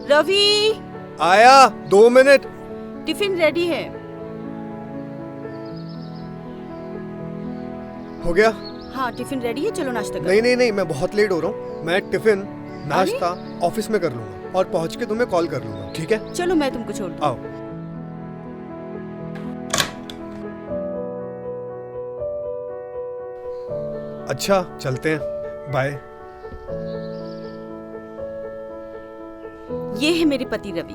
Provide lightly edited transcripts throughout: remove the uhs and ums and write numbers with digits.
रवि, आया 2 minute. Tiffin ready है। हो गया? हाँ टिफिन रेडी है, चलो नाश्ता करो। नहीं नहीं नहीं, मैं बहुत लेट हो रहा हूँ। मैं टिफिन नाश्ता ऑफिस में कर लूंगा और पहुंच के तुम्हें कॉल कर लूंगा, ठीक है? चलो मैं तुमको छोड़ दूँ। आओ। अच्छा चलते हैं, बाय। ये है मेरे पति रवि।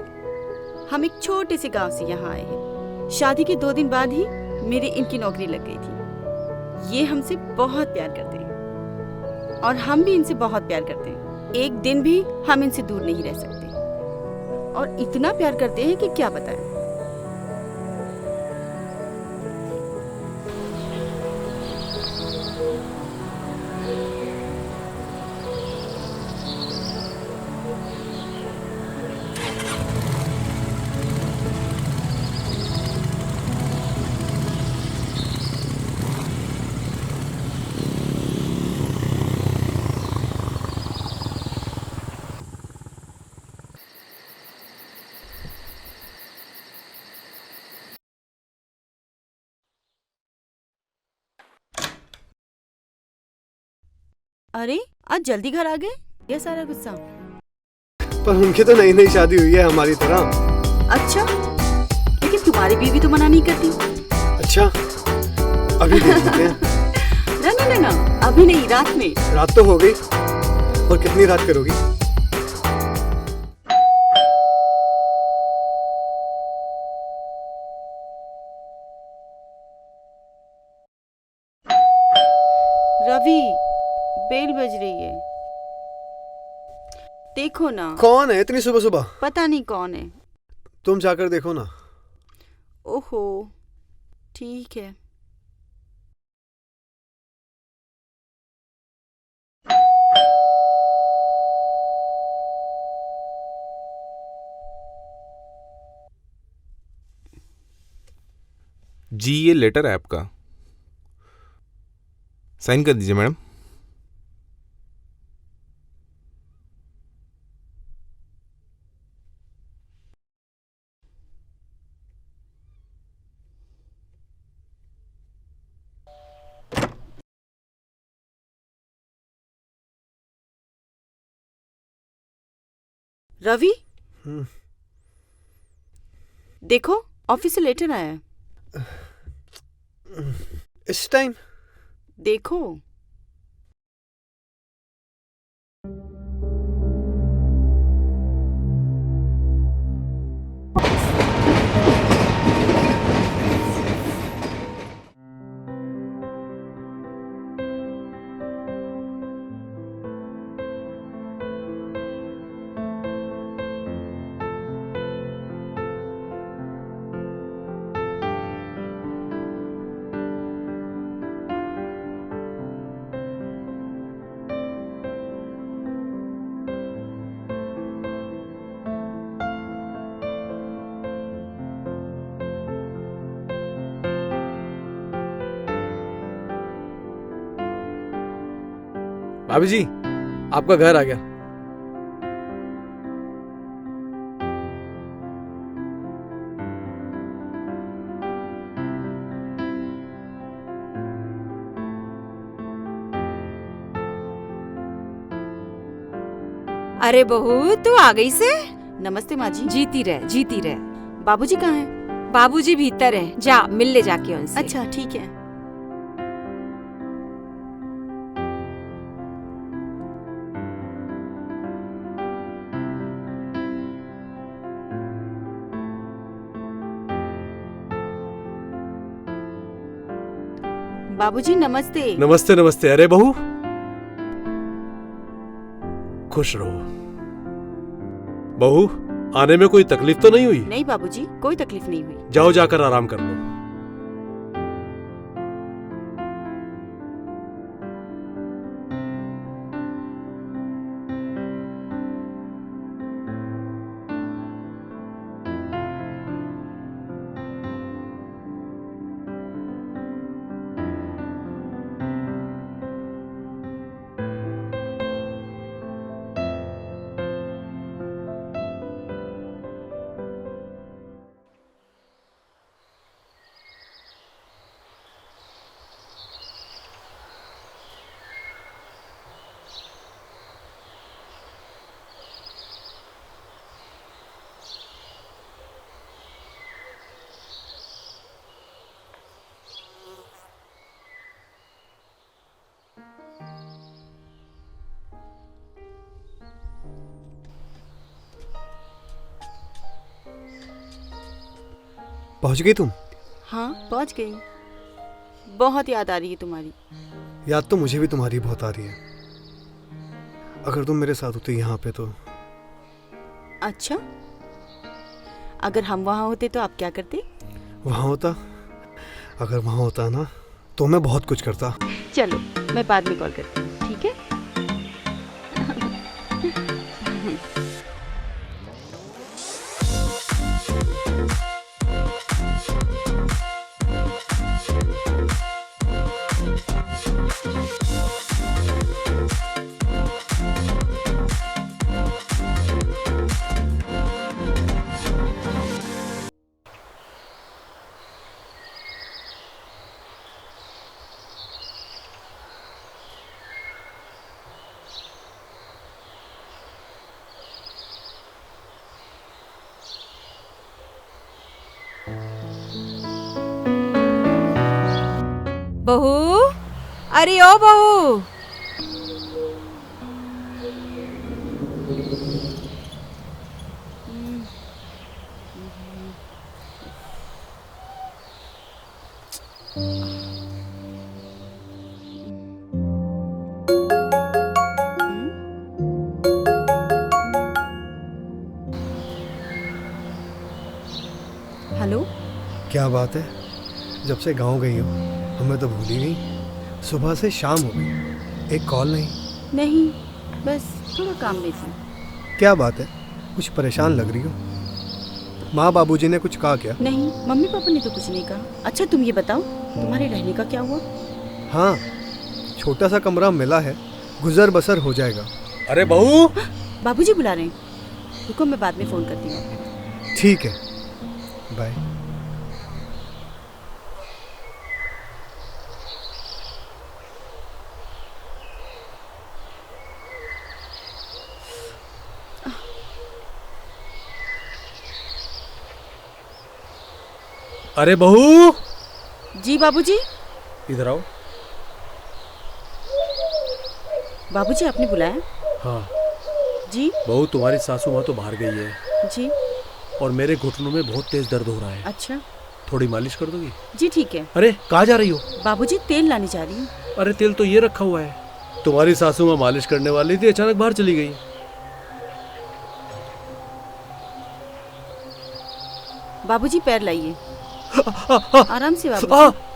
हम एक छोटे से गांव से यहाँ आए हैं। शादी के 2 दिन बाद ही मेरी इनकी नौकरी लग गई थी। ये हमसे बहुत प्यार करते हैं और हम भी इनसे बहुत प्यार करते हैं। एक दिन भी हम इनसे दूर नहीं रह सकते और इतना प्यार करते हैं कि क्या बताएं। अरे आज जल्दी घर आ गए, ये सारा गुस्सा। पर उनकी तो नई नई शादी हुई है हमारी तरह। अच्छा, लेकिन तुम्हारी बीवी तो मना नहीं करती। अच्छा, अभी देख लेते हैं। ना ना ना, अभी नहीं, रात में। रात तो हो गई, और कितनी रात करोगी? रवि, बेल बज रही है, देखो ना। कौन है इतनी सुबह सुबह? पता नहीं कौन है। तुम जाकर देखो ना। ओहो, ठीक है। जी ये लेटर है आपका, साइन कर दीजिए मैडम। रवि, देखो ऑफिस से लेटर आया है। इस टाइम? देखो। भाभी जी, आपका घर आ गया। अरे बहू, तू आ गई से? नमस्ते माँ जी। जीती रह, जीती रह। बाबूजी कहाँ हैं? बाबूजी भीतर है, जा मिल ले जाके उनसे। अच्छा ठीक है। बाबूजी नमस्ते। नमस्ते नमस्ते। अरे बहू, खुश रहो। बहू, आने में कोई तकलीफ तो नहीं हुई? नहीं बाबूजी, कोई तकलीफ नहीं हुई। जाओ जाकर आराम कर लो। पहुंच गई तुम? हाँ, पहुंच गई। बहुत याद आ रही है तुम्हारी। याद तो मुझे भी तुम्हारी बहुत आ रही है। अगर तुम मेरे साथ होती यहाँ पे तो। अच्छा, अगर हम वहाँ होते तो आप क्या करते? वहाँ होता? अगर वहाँ होता ना तो मैं बहुत कुछ करता। चलो, मैं बाद में कॉल करती हूँ, ठीक है? बहू, अरे ओ बहू। हेलो। क्या बात है, जब से गांव गई हो हमें तो भूल ही गई। सुबह से शाम हो गई, एक कॉल नहीं। नहीं, बस थोड़ा काम में थी। क्या बात है, कुछ परेशान लग रही हो? माँ बाबूजी ने कुछ कहा क्या? नहीं, मम्मी पापा ने तो कुछ नहीं कहा। अच्छा, तुम ये बताओ, तुम्हारे रहने का क्या हुआ? हाँ, छोटा सा कमरा मिला है, गुजर बसर हो जाएगा। अरे बहू, बाबूजी बुला रहे हैं। रुको, मैं बाद में फ़ोन करती हूँ। ठीक है, बाय। अरे बहू, जी बाबूजी। इधर आओ। बाबूजी, आपने बुलाया? हाँ जी बहू, तुम्हारी सासू माँ तो बाहर गई है जी। और मेरे घुटनों में बहुत तेज दर्द हो रहा है। अच्छा थोड़ी मालिश कर दोगी? जी, ठीक है। अरे कहाँ जा रही हो? बाबूजी, तेल लाने जा रही हूँ। अरे तेल तो ये रखा हुआ है। तुम्हारी सासू माँ मालिश करने वाली थी, अचानक बाहर चली गई। बाबूजी, पैर लाइए। आराम से बाबूजी।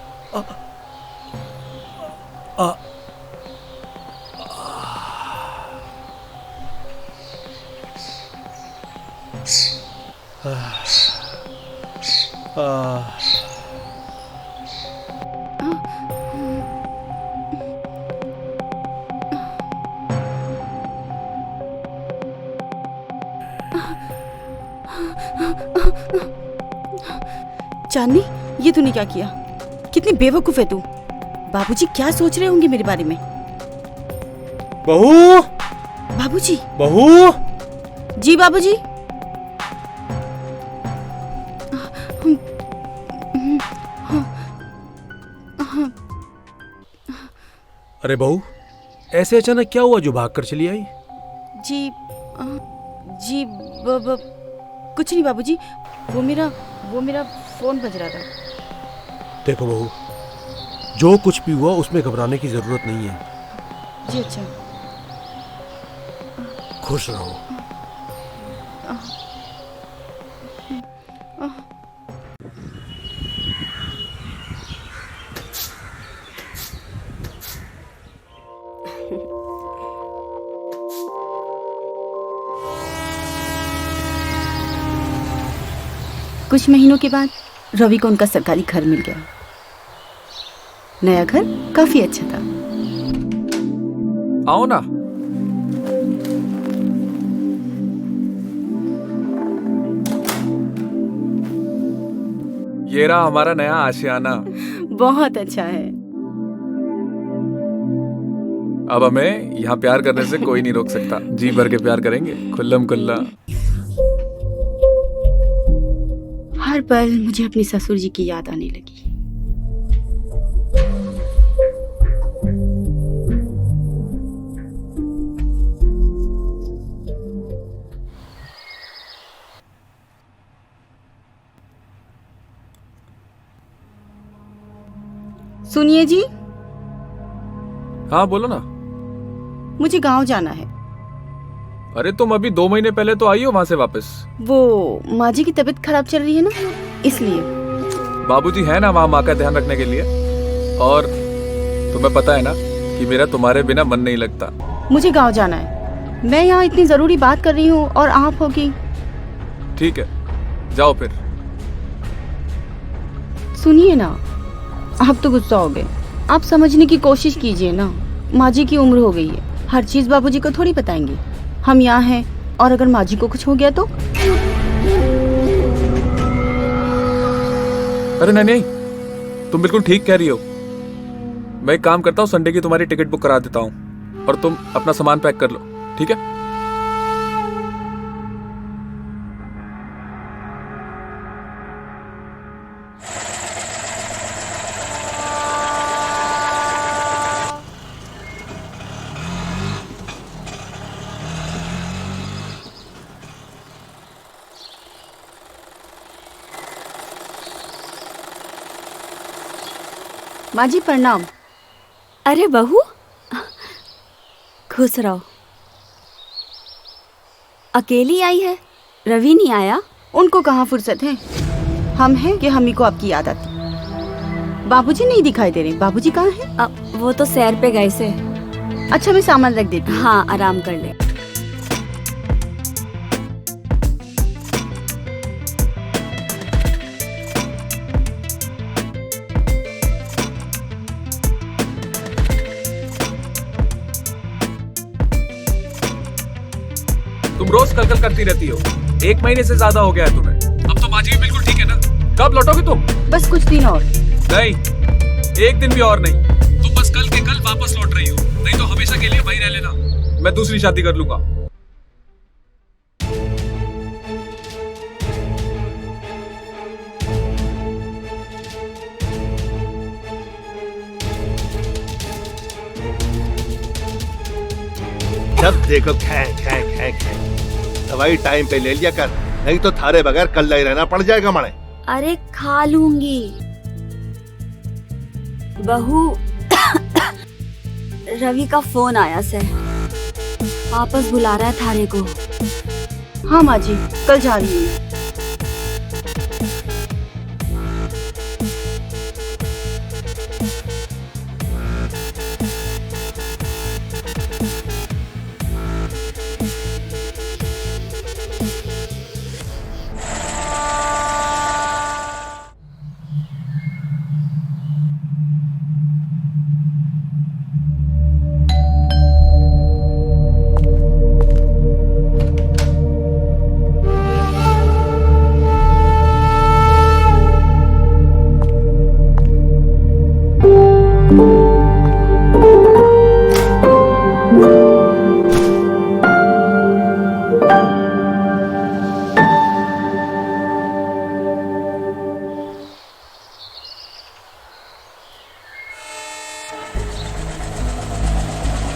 चांदनी, ये तूने क्या किया? कितनी बेवकूफ है तू। बाबूजी क्या सोच रहे होंगे मेरे बारे में? बहू, बाबूजी। बहू, जी बाबूजी। अरे बहू, ऐसे अचानक क्या हुआ जो भाग कर चली आई? जी जी कुछ नहीं बाबूजी, वो मेरा फोन बज रहा था। देखो बहू, जो कुछ भी हुआ उसमें घबराने की जरूरत नहीं है। जी अच्छा। खुश रहो। कुछ महीनों के बाद रवि को उनका सरकारी घर मिल गया। नया घर काफी अच्छा था। आओ ना। ये रहा हमारा नया आशियाना। बहुत अच्छा है। अब हमें यहाँ प्यार करने से कोई नहीं रोक सकता। जी भर के प्यार करेंगे, खुल्लम खुल्ला। हर पल मुझे अपने ससुर जी की याद आने लगी। सुनिए जी, हाँ बोलो ना। मुझे गांव जाना है। अरे तुम अभी 2 महीने पहले तो आई हो वहां से वापस। वो माँ जी की तबीयत खराब चल रही है ना, इसलिए। बाबूजी है ना वहाँ माँ का ध्यान रखने के लिए। और तुम्हें पता है ना कि मेरा तुम्हारे बिना मन नहीं लगता। मुझे गांव जाना है। मैं यहाँ इतनी जरूरी बात कर रही हूँ और आप हो कि। ठीक है, जाओ फिर। सुनिए ना, आप तो गुस्सा हो गए। आप समझने की कोशिश कीजिए ना, माँ जी की उम्र हो गई है, हर चीज बाबूजी को थोड़ी बताएंगे। हम यहाँ हैं और अगर माँ जी को कुछ हो गया तो। अरे नहीं, तुम बिल्कुल ठीक कह रही हो। मैं एक काम करता हूँ, संडे की तुम्हारी टिकट बुक करा देता हूँ और तुम अपना सामान पैक कर लो, ठीक है? माँ जी प्रणाम। अरे बहू, खुश रहो। अकेली आई है, रवि नहीं आया? उनको कहाँ फुर्सत है, हम हैं कि हम ही को आपकी याद आती। बाबूजी नहीं दिखाई दे रहे। बाबूजी कहाँ हैं? वो तो सैर पे गए से। अच्छा, मैं सामान रख देती हूँ। हाँ, आराम कर ले। तुम रोज कल करती रहती हो। 1 महीने से ज्यादा हो गया है तुम्हें। अब तो माजी भी बिल्कुल ठीक है ना? कब लौटोगी तुम? बस कुछ दिन और। नहीं, 1 दिन भी और नहीं। तुम बस कल के कल वापस लौट रही हो, नहीं तो हमेशा के लिए वहीं रह लेना। मैं दूसरी शादी कर लूंगा। जब देखो खे खे खे खे। दवाई टाइम पे ले लिया कर, नहीं तो थारे बगैर कल्ला ही रहना पड़ जाएगा मणे। अरे खा लूंगी बहू। रवि का फोन आया से, वापस बुला रहा है थारे को। हाँ माँ जी, कल जा रही हूँ।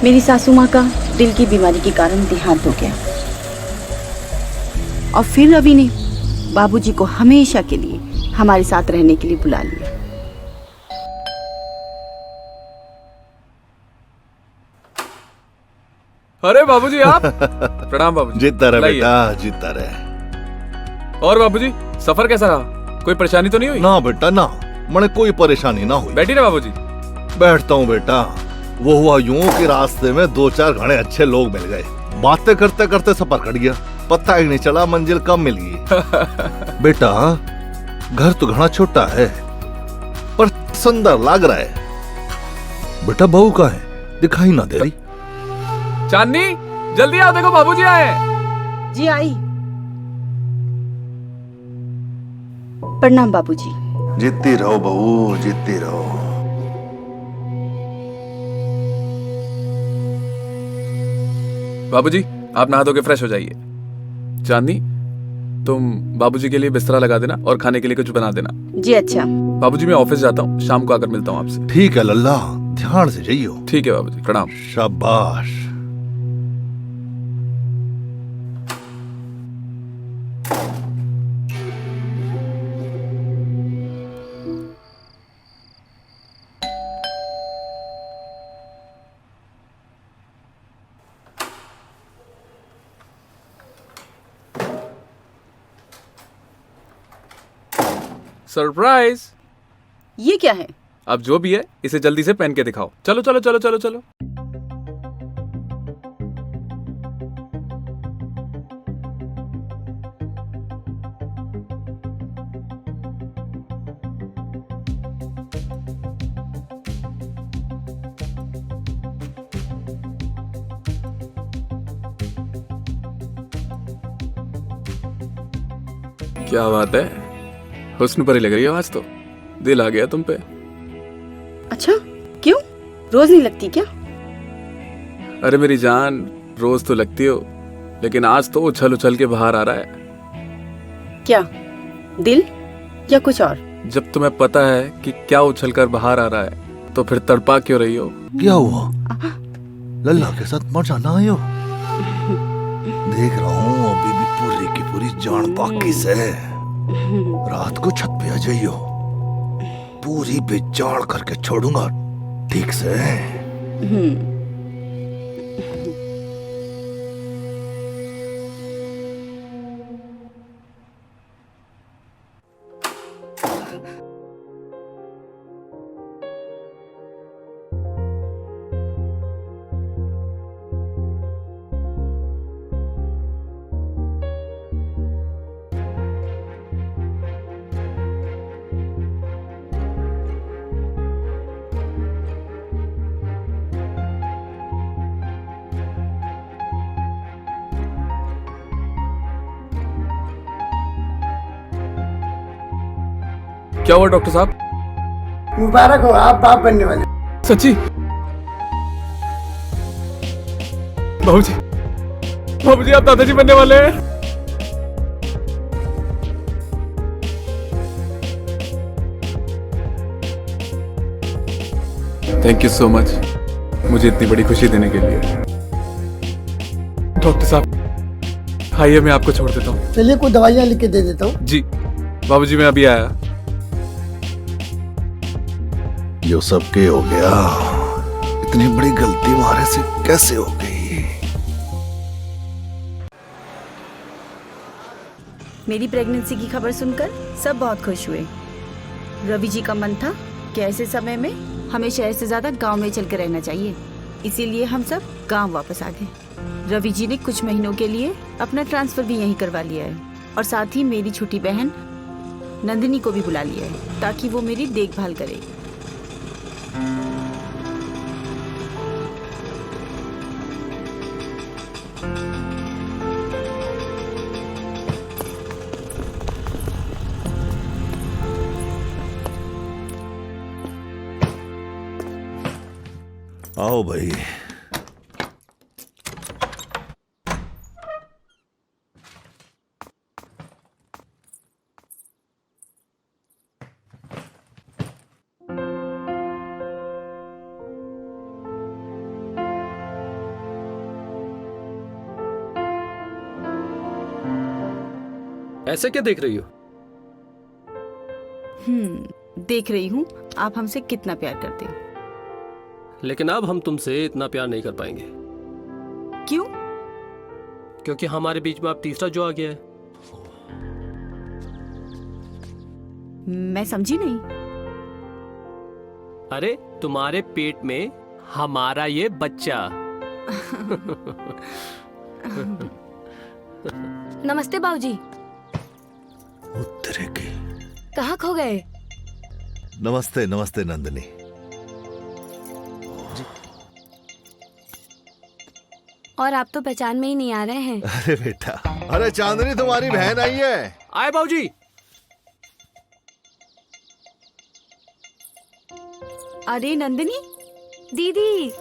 मेरी सासू माँ का दिल की बीमारी के कारण देहांत हो गया और फिर रवि ने बाबूजी को हमेशा के लिए हमारे साथ रहने के लिए बुला लिया। अरे बाबूजी आप। प्रणाम बाबूजी। जीता रहे लाइए। बेटा, जीता रहे। और बाबूजी सफर कैसा रहा? कोई परेशानी तो नहीं हुई? ना बेटा ना, मने कोई परेशानी ना हुई। बैठी ना बाबूजी। बैठता हूँ बेटा। वो हुआ यूं कि रास्ते में 2-4 घने अच्छे लोग मिल गए। बातें करते करते सफर कट गया, पता ही नहीं चला मंजिल कब मिल गई। बेटा घर तो घना छोटा है पर सुंदर लग रहा है। बेटा बहू का है, दिखाई ना दे रही। चांदनी जल्दी आओ, देखो बाबूजी आए। जी आई। प्रणाम बाबूजी। जीती रहो बहू, जीती रहो। बाबूजी आप नहा धो के फ्रेश हो जाइए। चांदनी तुम बाबूजी के लिए बिस्तरा लगा देना और खाने के लिए कुछ बना देना। जी अच्छा। बाबूजी मैं ऑफिस जाता हूँ, शाम को आकर मिलता हूँ आपसे। ठीक है लल्ला, ध्यान से जाइयो। ठीक है बाबूजी, प्रणाम। शाबाश। सरप्राइज। ये क्या है? अब जो भी है इसे जल्दी से पहन के दिखाओ। चलो चलो चलो चलो चलो। क्या बात है, हुस्न परी लग रही है आज तो। दिल आ गया तुम पे। अच्छा, क्यों? रोज नहीं लगती क्या? अरे मेरी जान, रोज तो लगती हो, लेकिन आज तो उछल उछल के बाहर आ रहा है। क्या दिल या कुछ और? जब तुम्हें पता है कि क्या उछल कर बाहर आ रहा है तो फिर तड़पा क्यों रही हो? क्या हुआ? लल्ला के साथ मजा ना आयो? देख रहा हूँ अभी भी पूरी की पूरी जान बाकी से। रात को छत पे आ जाइयो, पूरी बेजान करके छोड़ूंगा ठीक से। क्या हुआ डॉक्टर साहब? मुबारक हो, आप बाप बनने वाले। सच्ची? बाबूजी, बाबूजी आप दादाजी बनने वाले हैं। थैंक यू सो मच मुझे इतनी बड़ी खुशी देने के लिए। डॉक्टर साहब आइए, मैं आपको छोड़ देता हूँ। चलिए कुछ दवाइयाँ लिख के दे देता हूँ। जी बाबूजी, मैं अभी आया। यो सब के हो गया? इतनी बड़ी गलती हमारे से कैसे हो गई? मेरी प्रेगनेंसी की खबर सुनकर सब बहुत खुश हुए। रवि जी का मन था कि ऐसे समय में हमें शहर से ज्यादा गांव में चल कर रहना चाहिए, इसीलिए हम सब गांव वापस आ गए। रवि जी ने कुछ महीनों के लिए अपना ट्रांसफर भी यहीं करवा लिया है और साथ ही मेरी छोटी बहन नंदिनी को भी बुला लिया है ताकि वो मेरी देखभाल करे। आओ भाई। ऐसे क्या देख रही हो? देख रही हूँ आप हमसे कितना प्यार करते हो। लेकिन अब हम तुमसे इतना प्यार नहीं कर पाएंगे, क्यों? क्योंकि हमारे बीच में अब तीसरा जो आ गया है। मैं समझी नहीं। अरे तुम्हारे पेट में हमारा ये बच्चा। नमस्ते बाबूजी। उत्तरे की। कहाँ खो गए? नमस्ते नमस्ते नंदिनी। और आप तो पहचान में ही नहीं आ रहे हैं। अरे बेटा, अरे चांदनी तुम्हारी बहन आई है। आए बाबूजी। अरे नंदिनी दीदी।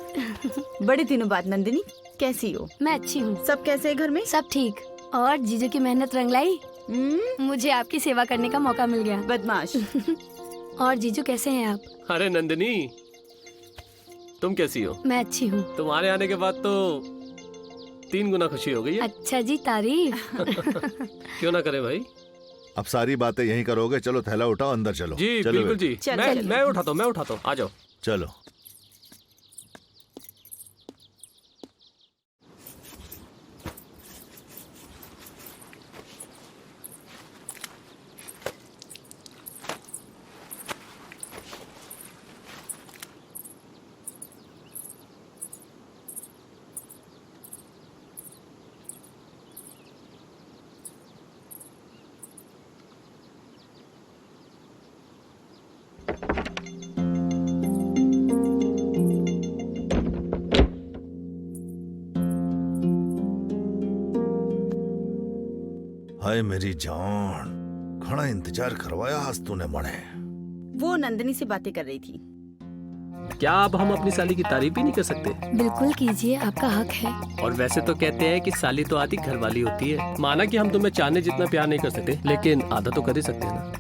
बड़े दिनों बाद। नंदिनी कैसी हो? मैं अच्छी हूँ। सब कैसे है घर में? सब ठीक। और जीजू की मेहनत रंग लाई। मुझे आपकी सेवा करने का मौका मिल गया। बदमाश। और जीजू कैसे हैं आप? अरे नंदिनी, तुम कैसी हो? मैं अच्छी हूँ। तुम्हारे आने के बाद तो 3 गुना खुशी हो गई है। अच्छा जी, तारीफ। क्यों ना करे भाई। अब सारी बातें यहीं करोगे? चलो थैला उठाओ, अंदर चलो। जी चलो बिल्कुल जी। चल, मैं चल। मैं उठाता हूँ, आ जाओ। चलो। हाय मेरी जान, घना इंतजार करवाया आज तूने मने। वो नंदनी से बातें कर रही थी। क्या अब हम अपनी साली की तारीफ ही नहीं कर सकते? बिल्कुल कीजिए, आपका हक है। और वैसे तो कहते हैं कि साली तो आधी घर वाली होती है। माना कि हम तुम्हें चाहने जितना प्यार नहीं कर सकते, लेकिन आधा तो कर ही सकते हैं ना।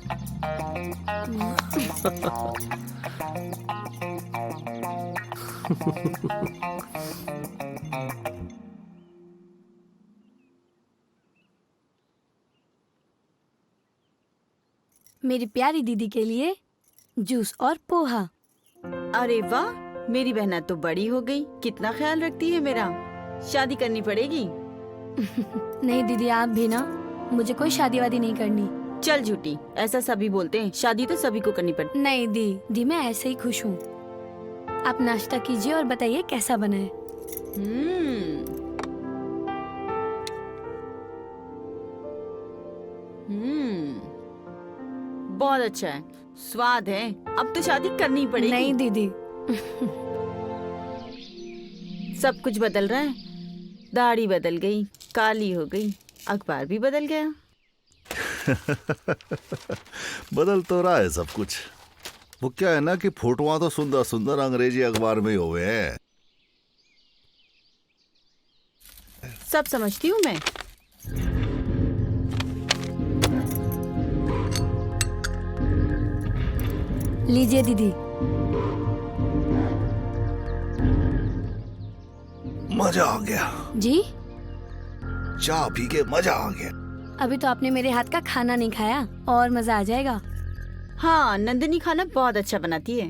मेरी प्यारी दीदी के लिए जूस और पोहा। अरे वाह, मेरी बहना तो बड़ी हो गई, कितना ख्याल रखती है मेरा। शादी करनी पड़ेगी। नहीं दीदी, आप भी ना, मुझे कोई शादी वादी नहीं करनी। चल झूठी, ऐसा सभी बोलते हैं, शादी तो सभी को करनी पड़ती। नहीं दी, मैं ऐसे ही खुश हूँ। आप नाश्ता कीजिए और बताइए कैसा बना है। बहुत अच्छा है, स्वाद है। अब तो शादी करनी पड़ेगी। नहीं दीदी। सब कुछ बदल रहा है। दाढ़ी बदल गई, काली हो गई, अखबार भी बदल गया। बदल तो रहा है सब कुछ। वो क्या है ना कि फोटोआं तो सुंदर सुंदर अंग्रेजी अखबार में ही हुए हैं। सब समझती हूँ मैं। लीजिए दीदी। मजा आ गया जी? चाय पी के मजा आ गया। अभी तो आपने मेरे हाथ का खाना नहीं खाया, और मजा आ जाएगा। हाँ, नंदिनी खाना बहुत अच्छा बनाती है।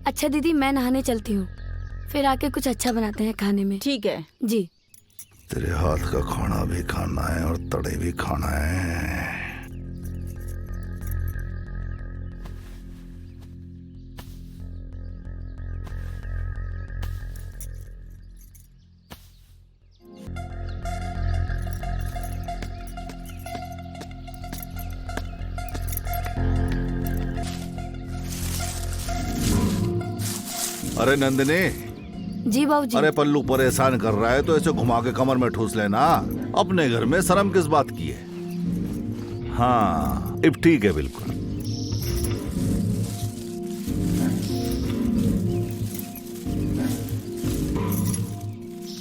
अच्छा दीदी, मैं नहाने चलती हूँ, फिर आके कुछ अच्छा बनाते हैं खाने में। ठीक है जी। तेरे हाथ का खाना भी खाना है और तड़े भी खाना है। अरे नंदिनी। जी बाबूजी। अरे पल्लू परेशान कर रहा है तो ऐसे घुमा के कमर में ठूस लेना। अपने घर में शर्म किस बात की है? हाँ, अब ठीक है बिल्कुल।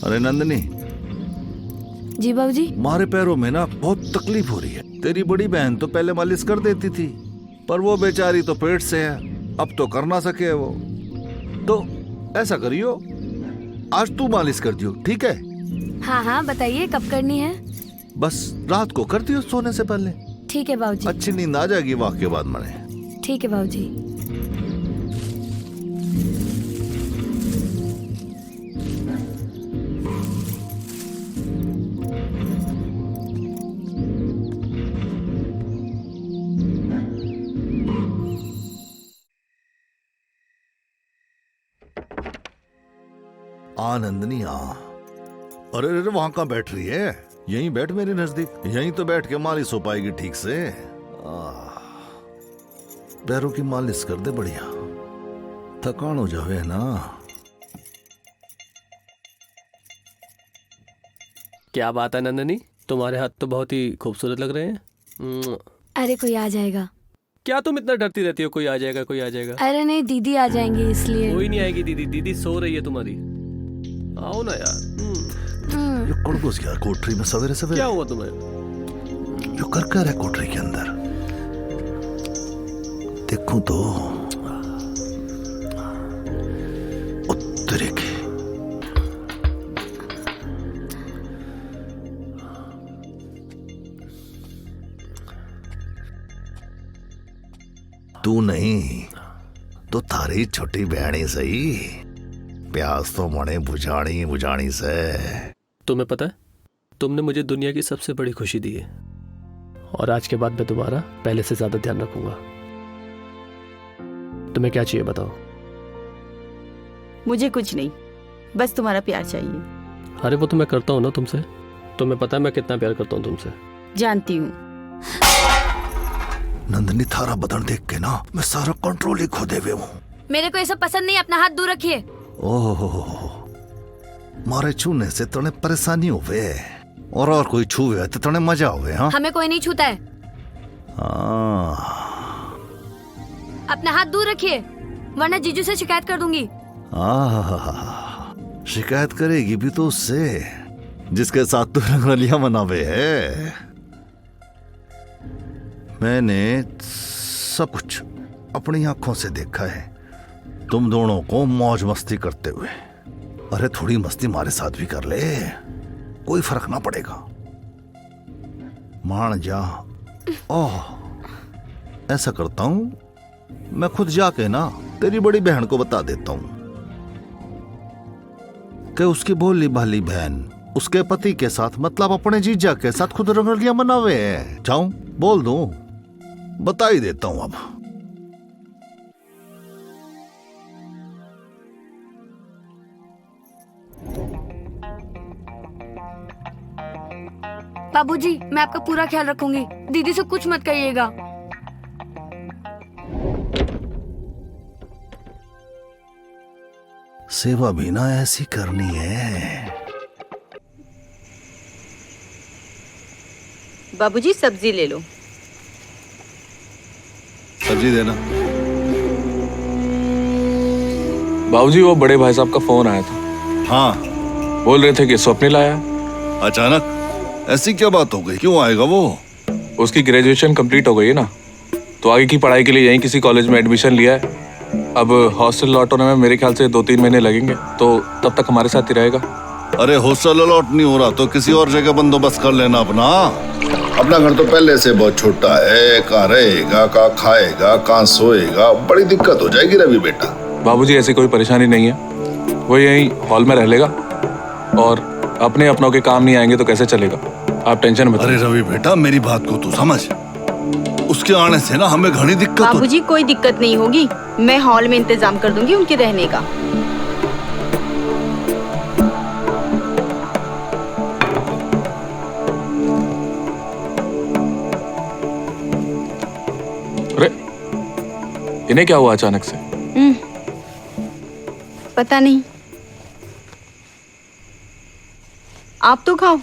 अरे नंदिनी। जी बाबूजी। मारे पैरों में ना बहुत तकलीफ हो रही है। तेरी बड़ी बहन तो पहले मालिश कर देती थी, पर वो बेचारी तो पेट से है, अब तो कर ना सके वो। तो ऐसा करियो, आज तू मालिश कर दियो, ठीक है? हाँ हाँ, बताइए कब करनी है? बस रात को कर दियो सोने से पहले। ठीक है बाबूजी। अच्छी नींद आ जाएगी वाक के बाद मने। ठीक है बाबूजी। नंदनी आ। अरे अरे वहां कहाँ बैठ रही है? यहीं बैठ मेरे नजदीक, यहीं तो बैठ के मालिश हो पाएगी ठीक से। पैरों की मालिश कर दे बढ़िया, थकान हो जावे ना। क्या बात है नंदनी, तुम्हारे हाथ तो बहुत ही खूबसूरत लग रहे हैं। अरे कोई आ जाएगा। क्या तुम इतना डरती रहती हो? कोई आ जाएगा, कोई आ जाएगा। अरे नहीं, दीदी आ जाएंगी इसलिए। कोई नहीं आएगी दीदी, दीदी सो रही है तुम्हारी। आओ ना यार। ये कौन घुस गया कोठरी में सवेरे सवेरे? क्या हुआ तुम्हें? जो कर है कोठरी के अंदर, देखूं तो उत्तरी की। तू नहीं तो थारी छोटी बहनी सही, प्यास तो मने बुझानी से। तुम्हें पता है, तुमने मुझे दुनिया की सबसे बड़ी खुशी दी है, और आज के बाद मैं तुम्हारा पहले से ज्यादा ध्यान रखूंगा। तुम्हें क्या चाहिए बताओ? मुझे कुछ नहीं, बस तुम्हारा प्यार चाहिए। अरे वो तो मैं करता हूँ ना तुमसे। तुम्हें पता है मैं कितना प्यार करता हूँ तुमसे। जानती हूँ। नंदनी, थारा बदन देख के ना मैं सारा कंट्रोल ही खो देवे हूँ। मेरे को ये सब पसंद नहीं, अपना हाथ दूर रखिए। ओह, मारे छूने से तने परेशानी होवे, और कोई छूवे तो थोड़े मजा हो गए। हाँ हमें कोई नहीं छूता है। अपना हाथ दूर रखिए वरना जीजू से शिकायत कर दूंगी। शिकायत करेगी भी तो उससे जिसके साथ तू रंगोलियां मनावे है। मैंने सब कुछ अपनी आंखों से देखा है तुम दोनों को मौज मस्ती करते हुए। अरे थोड़ी मस्ती हमारे साथ भी कर ले, कोई फर्क ना पड़ेगा। मान जा। ओह ऐसा करता हूं मैं खुद जाके ना तेरी बड़ी बहन को बता देता हूं कि उसकी भोली भाली बहन उसके पति के साथ मतलब अपने जीजा के साथ खुद रंगोलियां मनावे है। जाऊं बोल दूं, बता ही देता हूं अब। बाबूजी मैं आपका पूरा ख्याल रखूंगी, दीदी से कुछ मत कहिएगा। सेवा भी ना ऐसी करनी है। बाबूजी सब्जी ले लो। सब्जी देना। बाबूजी वो बड़े भाई साहब का फोन आया था। हाँ बोल रहे थे कि स्वप्निल आया। अचानक ऐसी क्या बात हो गई, क्यों आएगा वो? उसकी ग्रेजुएशन कंप्लीट हो गई है ना, तो आगे की पढ़ाई के लिए यहीं किसी कॉलेज में एडमिशन लिया है। अब हॉस्टल लौटने में मेरे ख्याल से 2-3 महीने लगेंगे, तो तब तक हमारे साथ ही रहेगा। अरे हॉस्टल लौट नहीं हो रहा तो किसी और जगह बंदोबस्त कर लेना अपना। अपना घर तो पहले से बहुत छोटा है, कहाँ रहेगा, कहाँ खाएगा, कहाँ सोएगा, बड़ी दिक्कत हो जाएगी रवि बेटा। बाबूजी ऐसी कोई परेशानी नहीं है, वो यहीं हॉल में रह लेगा और अपने अपनों के काम नहीं आएंगे तो कैसे चलेगा, आप टेंशन मत। अरे रवि बेटा मेरी बात को तू समझ, उसके आने से ना हमें घनी दिक्कत हो। बाबूजी कोई दिक्कत नहीं होगी, मैं हॉल में इंतजाम कर दूंगी उनके रहने का। अरे इन्हें क्या हुआ अचानक से? पता नहीं, आप तो खाओ।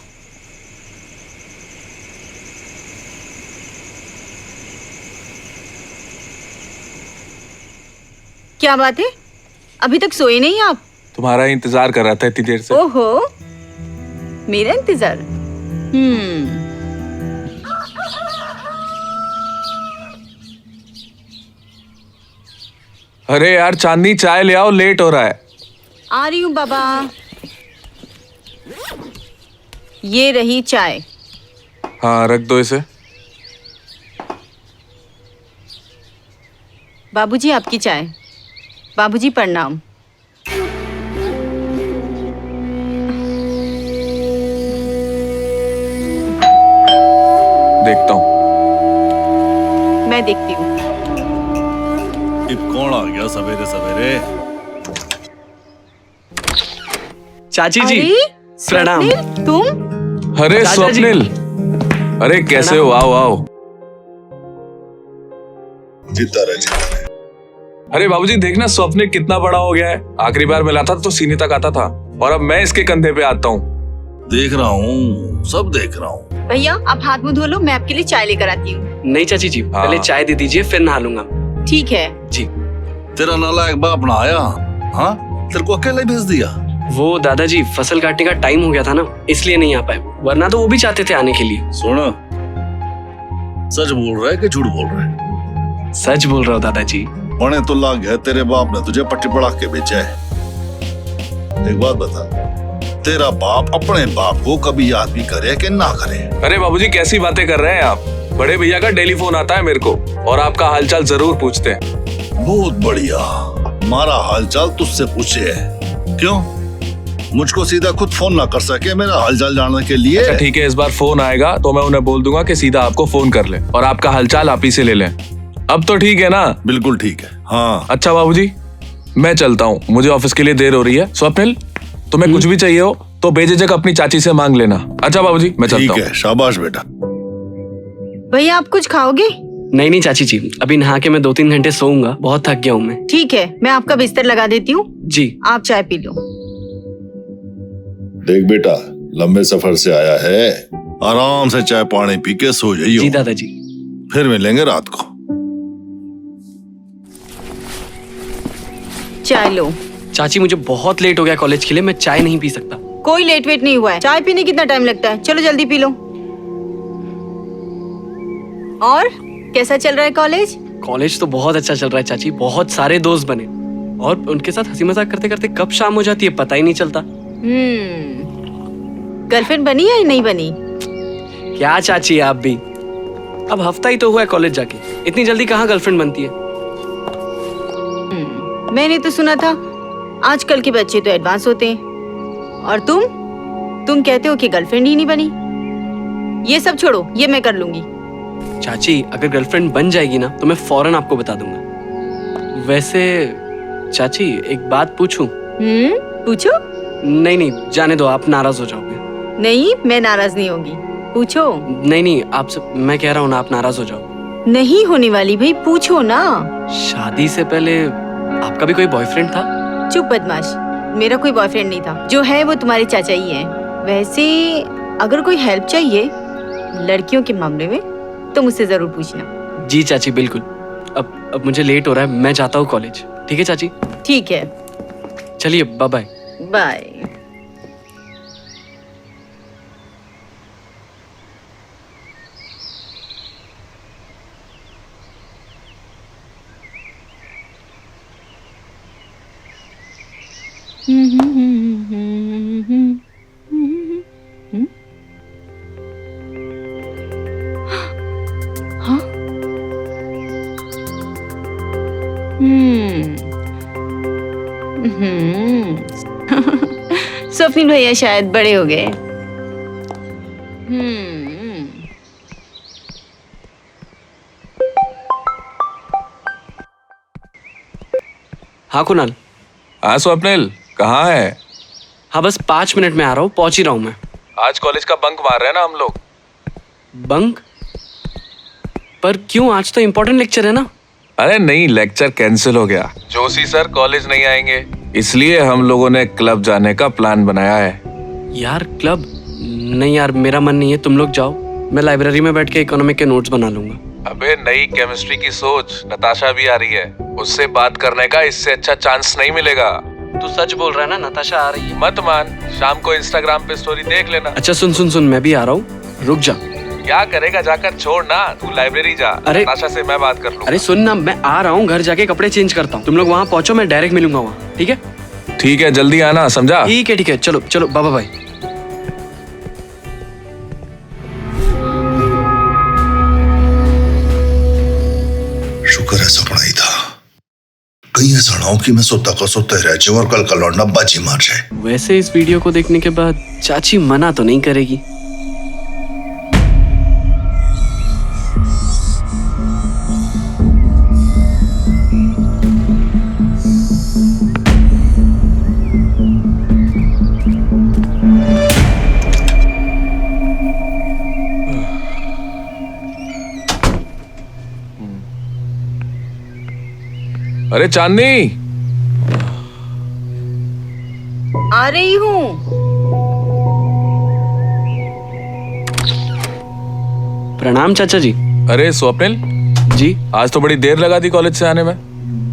क्या बात है, अभी तक सोए नहीं आप? तुम्हारा इंतजार कर रहा था इतनी देर से। ओहो मेरा इंतजार। अरे यार चांदनी चाय ले आओ, लेट हो रहा है। आ रही हूँ बाबा। ये रही चाय। हाँ रख दो इसे। बाबूजी आपकी चाय। बाबूजी प्रणाम। देखता हूँ। मैं देखती हूँ। कौन आ गया सवेरे सवेरे? चाची जी प्रणाम। स्वप्निल, तुम? अरे चाचा जी। स्वप्निल, अरे कैसे हो? आओ आओ। जीता रहे। अरे बाबूजी देखना स्वप्निल कितना बड़ा हो गया है। आखिरी बार मिला था तो सीने तक आता था और अब मैं इसके कंधे पे आता हूँ। देख रहा हूँ, सब देख रहा हूँ। भैया आप हाथ मुंह धो लो, मैं आपके लिए चाय लेकर आती हूँ। नहीं चाची जी, पहले चाय दे दीजिए फिर नहा लूंगा। ठीक है। जी। तेरा नालायक बाप ना आया? हाँ तेरे को अकेले भेज दिया? वो दादाजी फसल काटने का टाइम हो गया था ना, इसलिए नहीं आ पाए, वरना तो वो भी चाहते थे आने के लिए। सुन, सच बोल रहा है कि झूठ बोल रहा है? सच बोल रहा हूँ दादाजी। पढ़े तो लाग गया, तेरे बाप ने तुझे पट्टी पढ़ा के बेचा है। एक बात बता, तेरा बाप अपने बाप को कभी याद भी करे कि ना करे? अरे बाबूजी कैसी बातें कर रहे हैं आप? बड़े भैया का डेली फोन आता है मेरे को और आपका हालचाल जरूर पूछते हैं। बहुत बढ़िया, हमारा हालचाल तुझसे पूछे है। क्यों मुझको सीधा खुद फोन ना कर सके मेरा हालचाल जानने के लिए? अच्छा ठीक है, इस बार फोन आएगा तो मैं उन्हें बोल दूंगा कि सीधा आपको फोन कर ले और आपका हालचाल आप ही से ले लें। अब तो ठीक है ना? बिल्कुल ठीक है। हाँ अच्छा बाबूजी मैं चलता हूँ, मुझे ऑफिस के लिए देर हो रही है। स्वप्निल तुम्हें कुछ भी चाहिए हो तो बेझिझक अपनी चाची से मांग लेना। अच्छा बाबूजी मैं चलता हूँ। ठीक है, शाबाश बेटा। भैया आप कुछ खाओगे? नहीं चाची जी, अभी नहा के मैं 2-3 घंटे सोऊंगा, बहुत थक गया हूँ मैं। ठीक है, मैं आपका बिस्तर लगा देती हूँ। जी। आप चाय पी लो। देख बेटा, लंबे सफर से आया है, आराम से चाय पानी पी के सो जाइयो। जी दादाजी। फिर मिलेंगे रात को। चाय लो। चाची मुझे बहुत लेट हो गया कॉलेज के लिए, मैं चाय नहीं पी सकता। कोई लेट वेट नहीं हुआ है, चाय पीने कितना टाइम लगता है, चलो जल्दी पी लो। और कैसा चल रहा है कॉलेज? कॉलेज तो बहुत अच्छा चल रहा है चाची, बहुत सारे दोस्त बने और उनके साथ हंसी मजाक करते करते कब शाम हो जाती है पता ही नहीं चलता। गर्लफ्रेंड बनी या नहीं बनी? क्या चाची आप भी, अब हफ्ता ही तो हुआ है कॉलेज जाके, इतनी जल्दी कहाँ गर्लफ्रेंड बनती है। मैंने तो सुना था आजकल के बच्चे तो एडवांस होते हैं, और तुम कहते हो कि गर्लफ्रेंड ही नहीं बनी। ये सब छोड़ो, ये मैं कर लूंगी। चाची अगर गर्लफ्रेंड बन जाएगी ना तो मैं फौरन आपको बता दूंगा। वैसे चाची एक बात पूछूं? पूछो। नहीं जाने दो, आप नाराज हो जाओगे। नहीं, मैं नाराज नहीं होगी, पूछो। नहीं आपसे मैं कह रहा हूँ ना, आप नाराज हो जाओ। नहीं होने वाली भाई, पूछो ना। शादी से पहले आपका भी कोई बॉयफ्रेंड था? चुप बदमाश, मेरा कोई बॉयफ्रेंड नहीं था, जो है वो तुम्हारे चाचा ही हैं। वैसे अगर कोई हेल्प चाहिए लड़कियों के मामले में तो मुझसे जरूर पूछना। जी चाची बिल्कुल। अब मुझे लेट हो रहा है, मैं जाता हूँ कॉलेज। ठीक है चाची? ठीक है, चलिए बाय बाय। बाय। हाँ? स्वप्निल भैया शायद बड़े हो गए। हाँ कुणाल। हाँ स्वप्निल, कहाँ है? हाँ बस 5 मिनट में आ रहा हूँ, पहुंच ही रहा हूँ मैं। आज कॉलेज का बंक मार रहे हैं ना हम लोग। बंक? पर क्यों, आज तो इम्पोर्टेंट लेक्चर है ना। अरे नहीं, लेक्चर कैंसिल हो गया। जोशी सर कॉलेज नहीं आएंगे, इसलिए हम लोगों ने क्लब जाने का प्लान बनाया है। यार क्लब? नहीं यार, मेरा मन नहीं है, तुम लोग जाओ, मैं लाइब्रेरी में बैठ के इकोनॉमिक के नोट्स बना लूंगा। अबे नई केमिस्ट्री की सोच, नताशा भी आ रही है, उससे बात करने का इससे अच्छा चांस नहीं मिलेगा। तू सच बोल रहा है ना, नताशा आ रही है? मत मान, शाम को इंस्टाग्राम पे स्टोरी देख लेना। अच्छा सुन, मैं भी आ रहा हूँ, रुक जा। क्या करेगा जाकर, छोड़ ना, तू लाइब्रेरी जा। अरे नताशा से मैं बात कर लूंगा। अरे सुन ना, मैं आ रहा हूँ, घर जाके कपड़े चेंज करता हूँ, तुम लोग वहाँ पहुंचो, मैं डायरेक्ट मिलूंगा वहाँ। ठीक है? ठीक है, जल्दी आना, समझा? ठीक है, चलो बाबा भाई। शुक्र है सपना ही था, कहीं ऐसा ना हो कि मैं सोता को सोते रह जाऊं और कल का लौंडा बाजी मार जाए। वैसे इस वीडियो को देखने के बाद चाची मना तो नहीं करेगी। अरे चांदनी, आ रही हूँ। प्रणाम चाचा जी। अरे स्वप्निल जी। आज तो बड़ी देर लगा दी कॉलेज से आने में।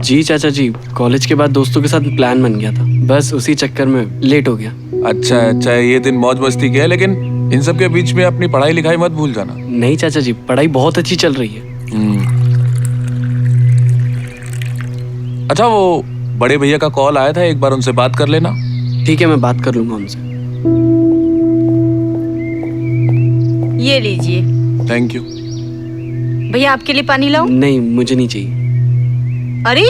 जी चाचा जी, कॉलेज के बाद दोस्तों के साथ प्लान बन गया था, बस उसी चक्कर में लेट हो गया। अच्छा, ये दिन मौज मस्ती के है, लेकिन इन सब के बीच में अपनी पढ़ाई लिखाई मत भूल जाना। नहीं चाचा जी, पढ़ाई बहुत अच्छी चल रही है। अच्छा, वो बड़े भैया का कॉल आया था, एक बार उनसे बात कर लेना। ठीक है, मैं बात कर लूंगा उनसे। ये लीजिए। Thank you. भैया आपके लिए पानी लाऊं? नहीं, मुझे नहीं चाहिए। अरे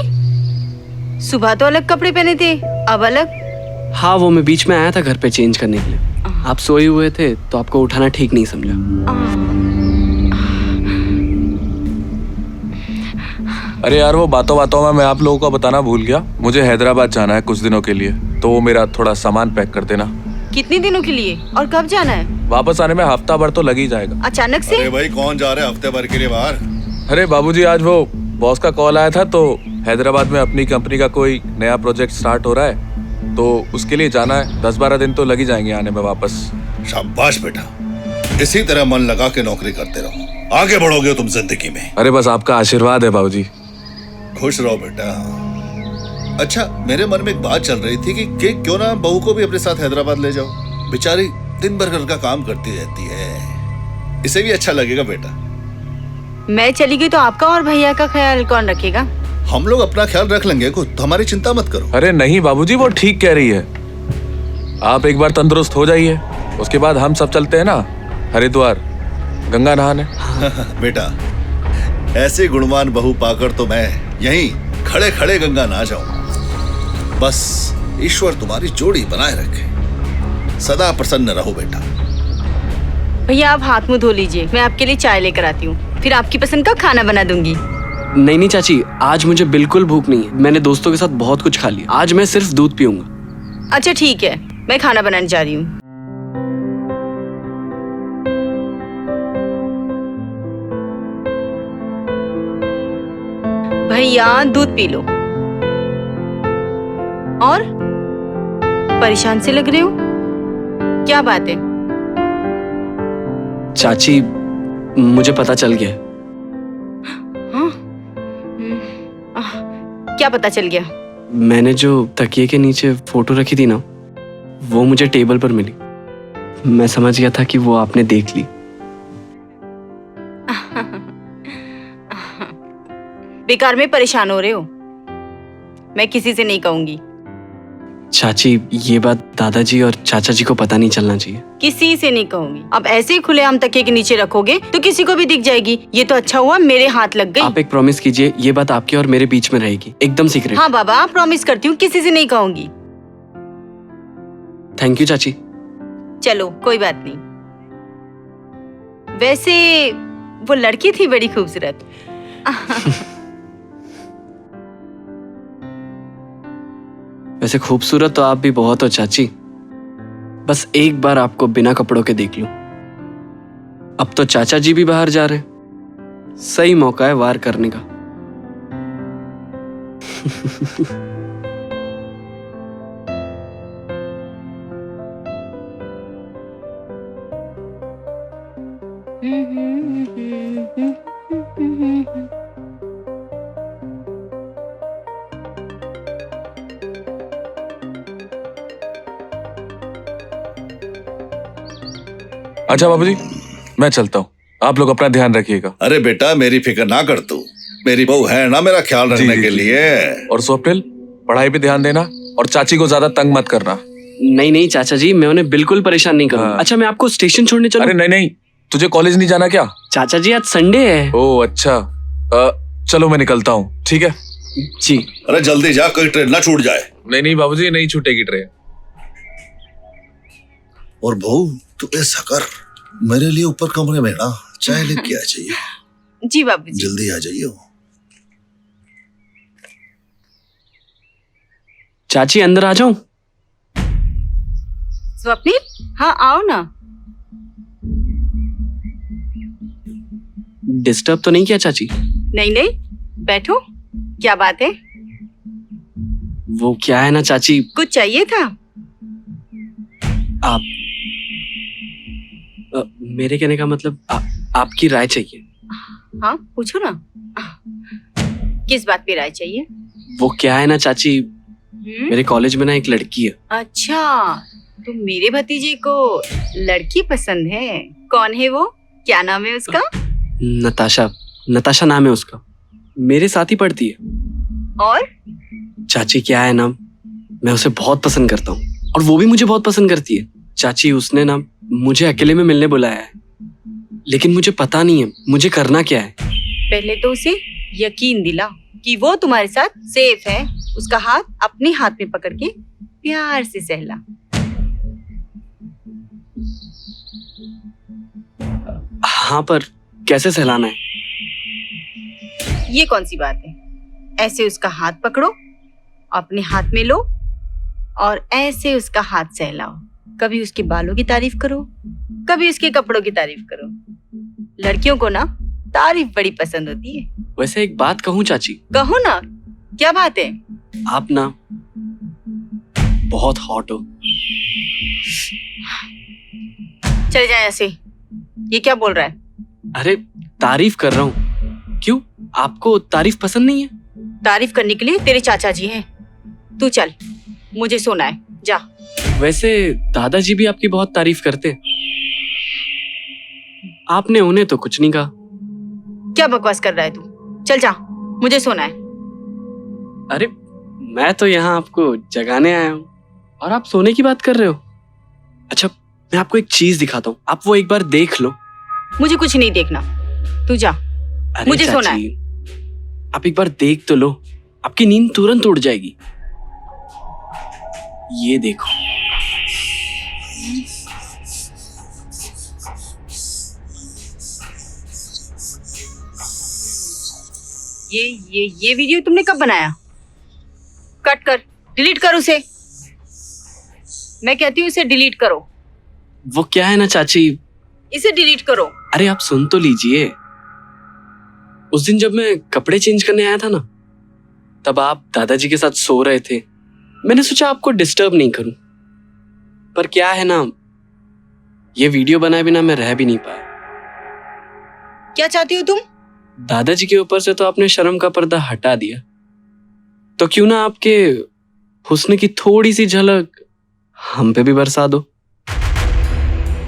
सुबह तो अलग कपड़े पहने थे, अब अलग। हाँ, वो मैं बीच में आया था घर पे चेंज करने के लिए, आप सोए हुए थे तो आपको उठाना ठीक नहीं समझा। अरे यार, वो बातों बातों में मैं आप लोगों को बताना भूल गया, मुझे हैदराबाद जाना है कुछ दिनों के लिए, तो वो मेरा थोड़ा सामान पैक कर देना। कितने दिनों के लिए और कब जाना है? वापस आने में हफ्ता भर तो लग ही जाएगा। अचानक से? अरे भाई, कौन जा रहा है हफ्ते भर के लिए बाहर? अरे बाबूजी, आज वो बॉस का कॉल आया था, तो हैदराबाद में अपनी कंपनी का कोई नया प्रोजेक्ट स्टार्ट हो रहा है, तो उसके लिए जाना है। 10-12 दिन तो लग ही जाएंगे आने में वापस। शाबाश बेटा, इसी तरह मन लगा के नौकरी करते रहो, आगे बढ़ोगे तुम जिंदगी में। अरे बस आपका आशीर्वाद है बाबूजी। खुश रहो बेटा। अच्छा, मेरे मन में एक बात चल रही थी कि क्यों ना बहू को भी अपने साथ हैदराबाद ले जाओ। बेचारी दिन भर घर का काम करती रहती है, इसे भी अच्छा लगेगा बेटा। मैं चली गई तो आपका और भैया का ख्याल कौन रखेगा? हम लोग अपना ख्याल रख लेंगे, तो हमारी चिंता मत करो। अरे नहीं बाबूजी, वो ठीक कह रही है। आप एक बार तंदुरुस्त हो जाइए, उसके बाद हम सब चलते हैं ना हरिद्वार गंगा नहाने। बेटा, ऐसे गुणवान बहू पाकर तो मैं यहीं खड़े खड़े गंगा नहा जाऊं। बस ईश्वर तुम्हारी जोड़ी बनाए रखे, सदा प्रसन्न रहो बेटा। भैया आप हाथ मुंह धो लीजिए, मैं आपके लिए चाय लेकर आती हूँ, फिर आपकी पसंद का खाना बना दूंगी। नहीं नहीं चाची, आज मुझे बिल्कुल भूख नहीं है। मैंने दोस्तों के साथ बहुत कुछ खा लिया। आज मैं सिर्फ दूध पीऊंगा। अच्छा ठीक है, मैं खाना बनाने जा रही हूँ। भैया दूध पी लो। और परेशान से लग रहे हो, क्या बात है? चाची, मुझे पता चल गया। हाँ? क्या पता चल गया? मैंने जो तकिए के नीचे फोटो रखी थी ना, वो मुझे टेबल पर मिली। मैं समझ गया था कि वो आपने देख ली। बेकार में परेशान हो रहे हो, मैं किसी से नहीं कहूंगी। चाची, ये बात दादाजी और चाचा जी को पता नहीं चलना चाहिए। किसी से नहीं कहूंगी। अब ऐसे ही खुलेआम तकिए के नीचे रखोगे तो किसी को भी दिख जाएगी। ये तो अच्छा हुआ मेरे हाथ लग गई। आप एक प्रॉमिस कीजिए, ये बात आपके और मेरे बीच में रहेगी, एकदम सीक्रेट। हाँ बाबा, प्रॉमिस करती हूँ, किसी से नहीं कहूंगी। थैंक यू चाची। चलो कोई बात नहीं। वैसे वो लड़की थी बड़ी खूबसूरत। वैसे खूबसूरत तो आप भी बहुत हो चाची। बस एक बार आपको बिना कपड़ों के देख लूं। अब तो चाचा जी भी बाहर जा रहे हैं, सही मौका है वार करने का। अच्छा बाबूजी, मैं चलता हूँ, आप लोग अपना ध्यान रखिएगा। अरे बेटा, मेरी फिक्र ना कर तू, मेरी बहू है ना मेरा ख्याल रखने के लिए। और स्वप्निल, पढ़ाई पे ध्यान देना और चाची को ज्यादा तंग मत करना। नहीं नहीं चाचा जी, मैं उन्हें बिल्कुल परेशान नहीं करूंगा। अच्छा, मैं आपको स्टेशन छोड़ने चलूं? अरे नहीं नहीं, तुझे कॉलेज नहीं जाना क्या? चाचा जी, आज संडे है। ओह अच्छा, चलो मैं निकलता हूँ। ठीक है जी। अरे जल्दी जा, कोई ट्रेन ना छूट जाए। नहीं नहीं बाबूजी, नहीं छूटेगी ट्रेन। और बहू, तू ऐसा कर, मेरे लिए ऊपर कमरे में ना चाय लेके आ जाइए। जी बाबूजी। जल्दी आ जाइए। चाची, अंदर आ जाऊं? स्वप्निल, हाँ आओ ना। डिस्टर्ब तो नहीं किया चाची? नहीं नहीं, बैठो। क्या बात है? वो क्या है ना चाची, कुछ चाहिए था? आप मेरे कहने का मतलब आपकी राय चाहिए। हाँ पूछो ना, किस बात पे राय चाहिए? वो क्या है ना चाची, मेरे कॉलेज में ना एक लड़की है। अच्छा, तो मेरे भतीजे को लड़की पसंद है। कौन है वो? क्या नाम है उसका? नताशा। नताशा नाम है उसका, मेरे साथ ही पढ़ती है। और चाची, क्या है ना, मैं उसे बहुत पसंद करता हूँ और वो भी मुझे बहुत पसंद करती है। चाची, उसने ना मुझे अकेले में मिलने बुलाया है, लेकिन मुझे पता नहीं है मुझे करना क्या है। पहले तो उसे यकीन दिला कि वो तुम्हारे साथ सेफ है। उसका हाथ अपने हाथ में पकड़ के प्यार से सहला। हाँ, पर कैसे सहलाना है? ये कौन सी बात है? ऐसे उसका हाथ पकड़ो, अपने हाथ में लो और ऐसे उसका हाथ सहलाओ। कभी उसके बालों की तारीफ करो, कभी उसके कपड़ों की तारीफ करो। लड़कियों को ना तारीफ बड़ी पसंद होती है। वैसे एक बात कहूँ चाची? कहो ना, क्या बात है? आप ना बहुत हॉट हो। चले जाए ऐसे। ये क्या बोल रहा है? अरे तारीफ कर रहा हूँ। क्यों, आपको तारीफ पसंद नहीं है? तारीफ करने के लिए तेरे चाचा जी हैं। तू चल, मुझे सोना है, जा। वैसे दादाजी भी आपकी बहुत तारीफ करते हैं। आपने उन्हें तो कुछ नहीं कहा। क्या बकवास कर रहा है तू? चल जा, मुझे सोना है। अरे मैं तो यहाँ आपको जगाने आया हूँ और आप सोने की बात कर रहे हो। अच्छा, मैं आपको एक चीज दिखाता हूँ, आप वो एक बार देख लो। मुझे कुछ नहीं देखना, तू जा। अरे मुझे सोना चाची, आप एक बार देख तो लो, आपकी नींद तुरंत उड़ जाएगी। ये देखो। ये वीडियो तुमने कब बनाया? कट कर, डिलीट कर उसे। मैं कहती हूँ इसे डिलीट करो। वो क्या है ना चाची, इसे डिलीट करो। अरे आप सुन तो लीजिए। उस दिन जब मैं कपड़े चेंज करने आया था ना, तब आप दादाजी के साथ सो रहे थे। मैंने सोचा आपको डिस्टर्ब नहीं करूं, पर क्या है ना, ये वीडियो बनाए बिना मैं रह भी नहीं पाया। क्या चाहती हो तुम? दादाजी के ऊपर से तो आपने शर्म का पर्दा हटा दिया, तो क्यों ना आपके हुस्न की थोड़ी सी झलक हम पे भी बरसा दो।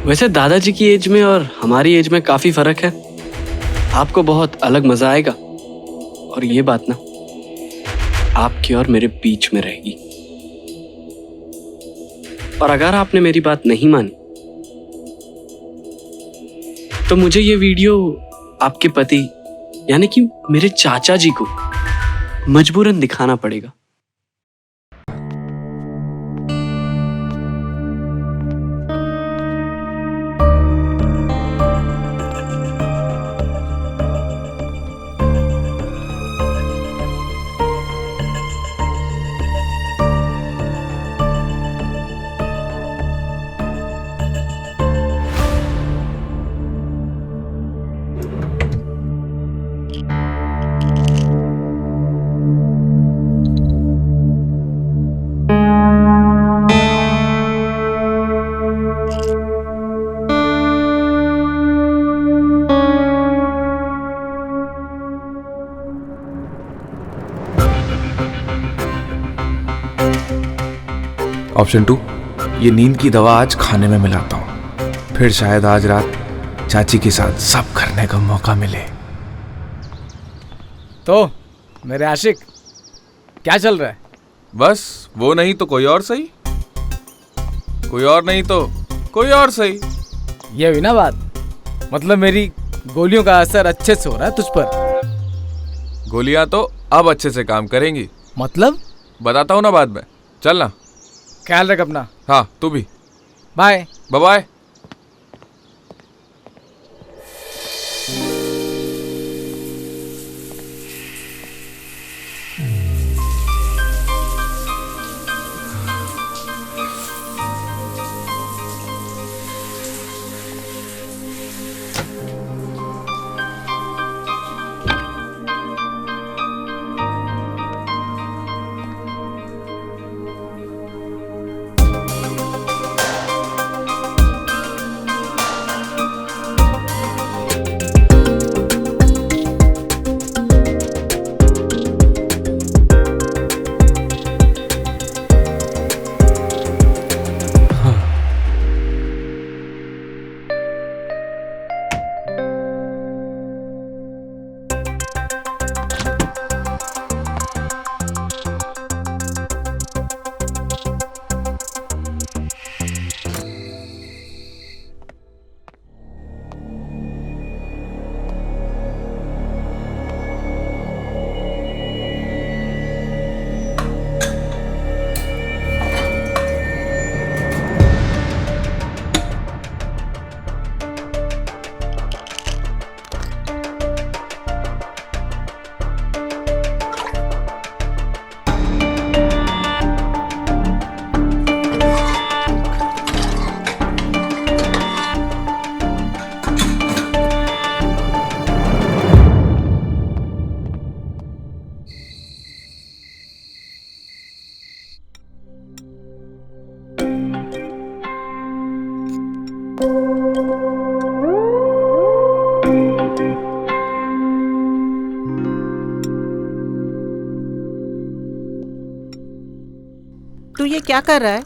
वैसे दादाजी की एज में और हमारी एज में काफी फर्क है। आपको बहुत अलग मजा आएगा, और ये बात ना आपके और मेरे बीच में रहेगी। और अगर आपने मेरी बात नहीं मानी, तो मुझे ये वीडियो आपके पति यानी कि मेरे चाचा जी को मजबूरन दिखाना पड़ेगा। ऑप्शन 2, ये नींद की दवा आज खाने में मिलाता हूँ, फिर शायद आज रात चाची के साथ सब करने का मौका मिले। तो मेरे आशिक, क्या चल रहा है? बस वो नहीं तो कोई और सही, कोई और नहीं तो कोई और सही। ये हुई ना बात। मतलब मेरी गोलियों का असर अच्छे से हो रहा है तुझ पर। गोलियां तो अब अच्छे से काम करेंगी। मतलब? बताता हूँ ना बाद में, चल ना। ख्याल रख अपना। हाँ, तू भी। Bye bye. तू ये क्या कर रहा है?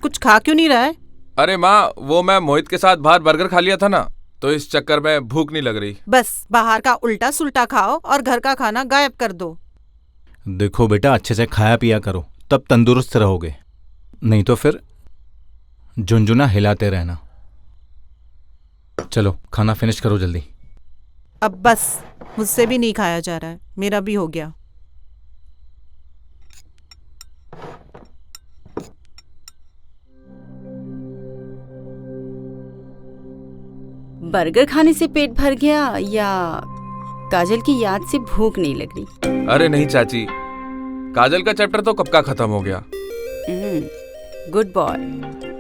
कुछ खा क्यों नहीं रहा है? अरे माँ, वो मैं मोहित के साथ बाहर बर्गर खा लिया था ना, तो इस चक्कर में भूख नहीं लग रही। बस बाहर का उल्टा सुल्टा खाओ और घर का खाना गायब कर दो। देखो बेटा, अच्छे से खाया पिया करो, तब तंदुरुस्त रहोगे, नहीं तो फिर झुनझुना हिलाते रहना। चलो खाना फिनिश करो जल्दी। अब बस, मुझसे भी नहीं खाया जा रहा है, मेरा भी हो गया। बर्गर खाने से पेट भर गया या काजल की याद से भूख नहीं लग रही? अरे नहीं चाची, काजल का चैप्टर तो कब का खत्म हो गया। Good boy.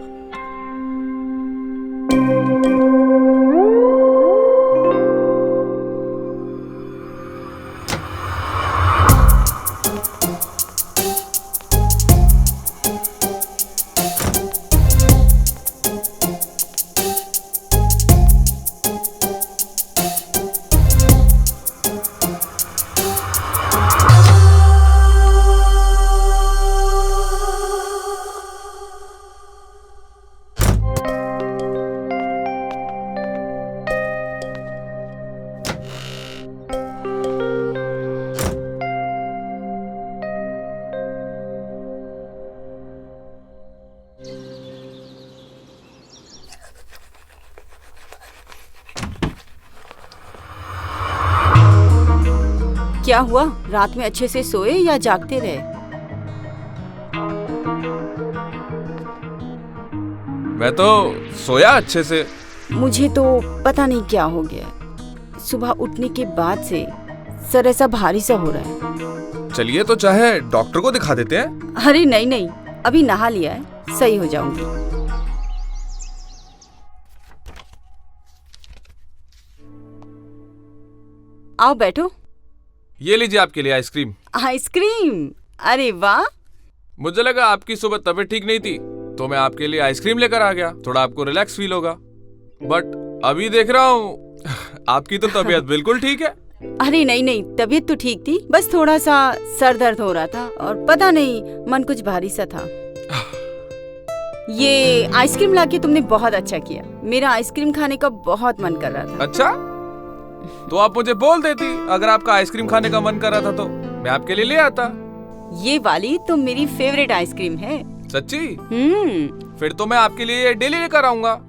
क्या हुआ? रात में अच्छे से सोए या जागते रहे? मैं तो सोया अच्छे से। मुझे तो पता नहीं क्या हो गया, सुबह उठने के बाद से सर ऐसा भारी सा हो रहा है। चलिए तो चाहे डॉक्टर को दिखा देते हैं। अरे नहीं नहीं, अभी नहा लिया है, सही हो जाऊंगी। आओ बैठो। ये लीजिए आपके लिए आइसक्रीम। आइसक्रीम? अरे वाह। मुझे लगा आपकी सुबह तबीयत ठीक नहीं थी, तो मैं आपके लिए आइसक्रीम लेकर आ गया, थोड़ा आपको रिलैक्स फील होगा। बट अभी देख रहा हूँ आपकी तो तबीयत बिल्कुल ठीक है। अरे नहीं नहीं, तबीयत तो ठीक थी, बस थोड़ा सा सर दर्द हो रहा था और पता नहीं मन कुछ भारी सा था। ये आइसक्रीम लाके तुमने बहुत अच्छा किया, मेरा आइसक्रीम खाने का बहुत मन कर रहा था। अच्छा, तो आप मुझे बोल देती, अगर आपका आइसक्रीम खाने का मन कर रहा था तो मैं आपके लिए ले आता। ये वाली तो मेरी फेवरेट आइसक्रीम है। सच्ची? फिर तो मैं आपके लिए डेली लेकर आऊंगा।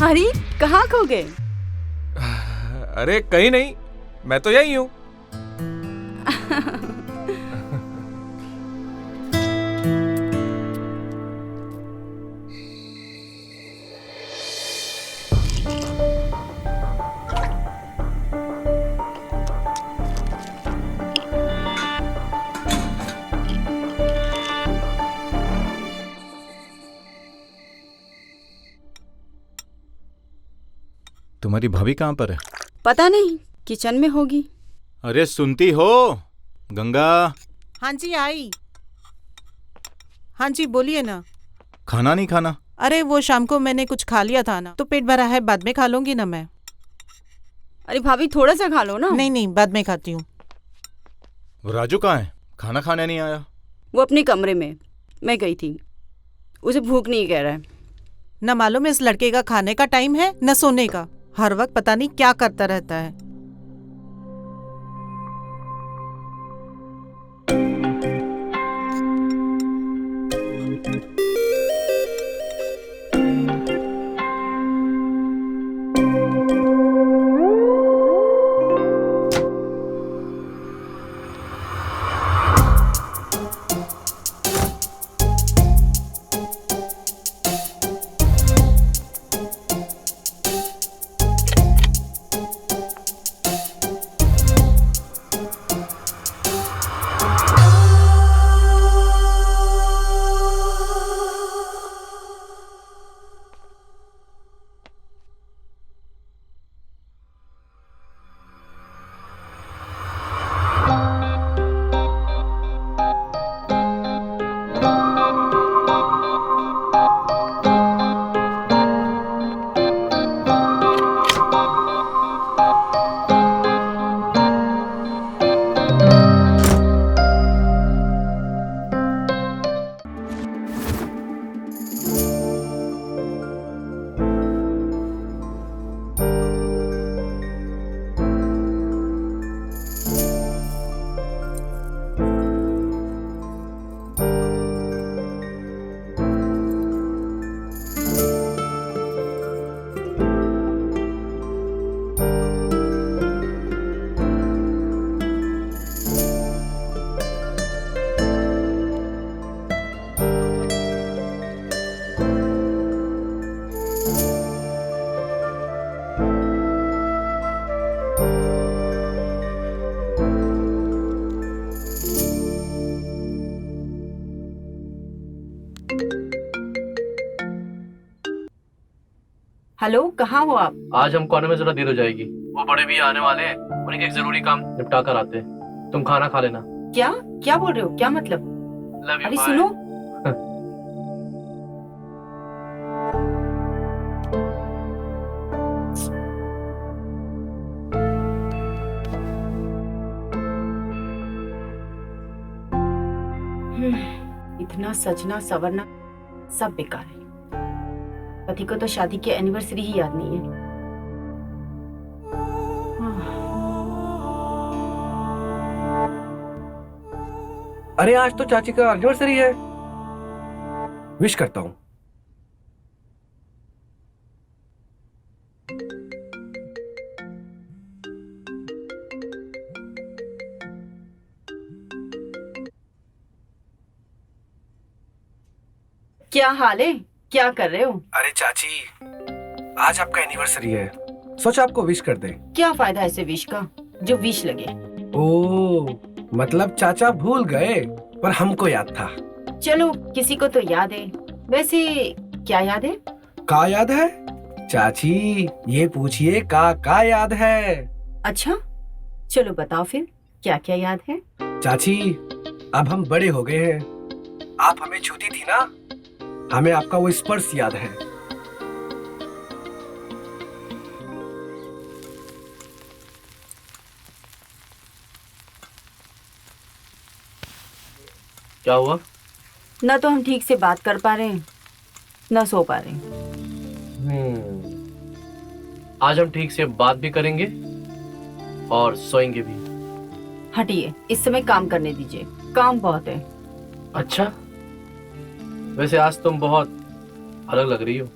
अरे कहाँ खो गए? अरे कहीं नहीं, मैं तो यही हूँ। तुम्हारी भाभी कहाँ पर है? पता नहीं, किचन में होगी। अरे सुनती हो गंगा? हाँ जी आई। हाँ जी बोलिए ना। खाना नहीं खाना? अरे वो शाम को मैंने कुछ खा लिया था ना, तो पेट भरा है, बाद में खा लूंगी ना मैं। अरे भाभी थोड़ा सा खा लो ना। नहीं नहीं, बाद में खाती हूँ। राजू कहाँ है? खाना खाने नहीं आया? वो अपने कमरे में, मैं गई थी, उसे भूख नहीं कह रहा है। न मालूम इस लड़के का खाने का टाइम है न सोने का, हर वक्त पता नहीं क्या करता रहता है। हेलो, कहाँ हो आप? आज हम कोने में जरा देर हो जाएगी, वो बड़े भी आने वाले हैं, उन्हें एक जरूरी काम निपटा कर आते हैं। तुम खाना खा लेना। क्या क्या बोल रहे हो? क्या मतलब? Love you, अरे bye. सुनो, इतना सजना सवरना सब बेकार है। पति को तो शादी की एनिवर्सरी ही याद नहीं है। अरे आज तो चाची का एनिवर्सरी है, विश करता हूँ। क्या हाल है? क्या कर रहे हो? अरे चाची, आज आपका एनिवर्सरी है, सोचा आपको विश कर दें। क्या फायदा ऐसे विश का जो विश लगे? ओ, मतलब चाचा भूल गए, पर हमको याद था। चलो, किसी को तो याद है। वैसे क्या याद है? का याद है? चाची ये पूछिए का याद है? अच्छा, चलो बताओ फिर, क्या क्या याद है? चाची अब हम बड़े हो गए हैं, आप हमें छूती थी ना, हमें आपका वो स्पर्श याद है। क्या हुआ? न तो हम ठीक से बात कर पा रहे हैं, न सो पा रहे हैं। आज हम ठीक से बात भी करेंगे और सोएंगे भी। हटिए, इस समय काम करने दीजिए, काम बहुत है। अच्छा, वैसे आज तुम बहुत अलग लग रही हो।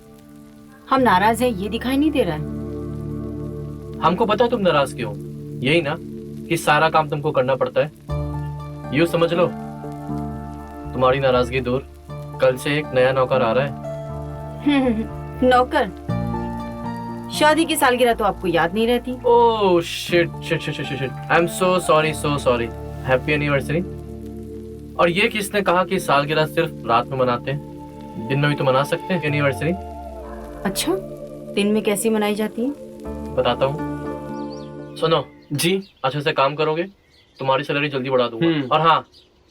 हम नाराज हैं ये दिखाई नहीं दे रहा है। हमको पता है तुम नाराज क्यों, यही ना कि सारा काम तुमको करना पड़ता है। यूं समझ लो, तुम्हारी नाराजगी दूर, कल से एक नया नौकर आ रहा है। नौकर? शादी की सालगिरह तो आपको याद नहीं रहती। Oh shit shit shit shit shit, I am so sorry. Happy anniversary. और ये किसने कहा कि सालगिरह सिर्फ रात में मनाते हैं? दिन में भी तो मना सकते हैं एनिवर्सरी। अच्छा, दिन में कैसी मनाई जाती है? बताता हूँ, सुनो जी। अच्छे से काम करोगे, तुम्हारी सैलरी जल्दी बढ़ा दूंगा। और हाँ,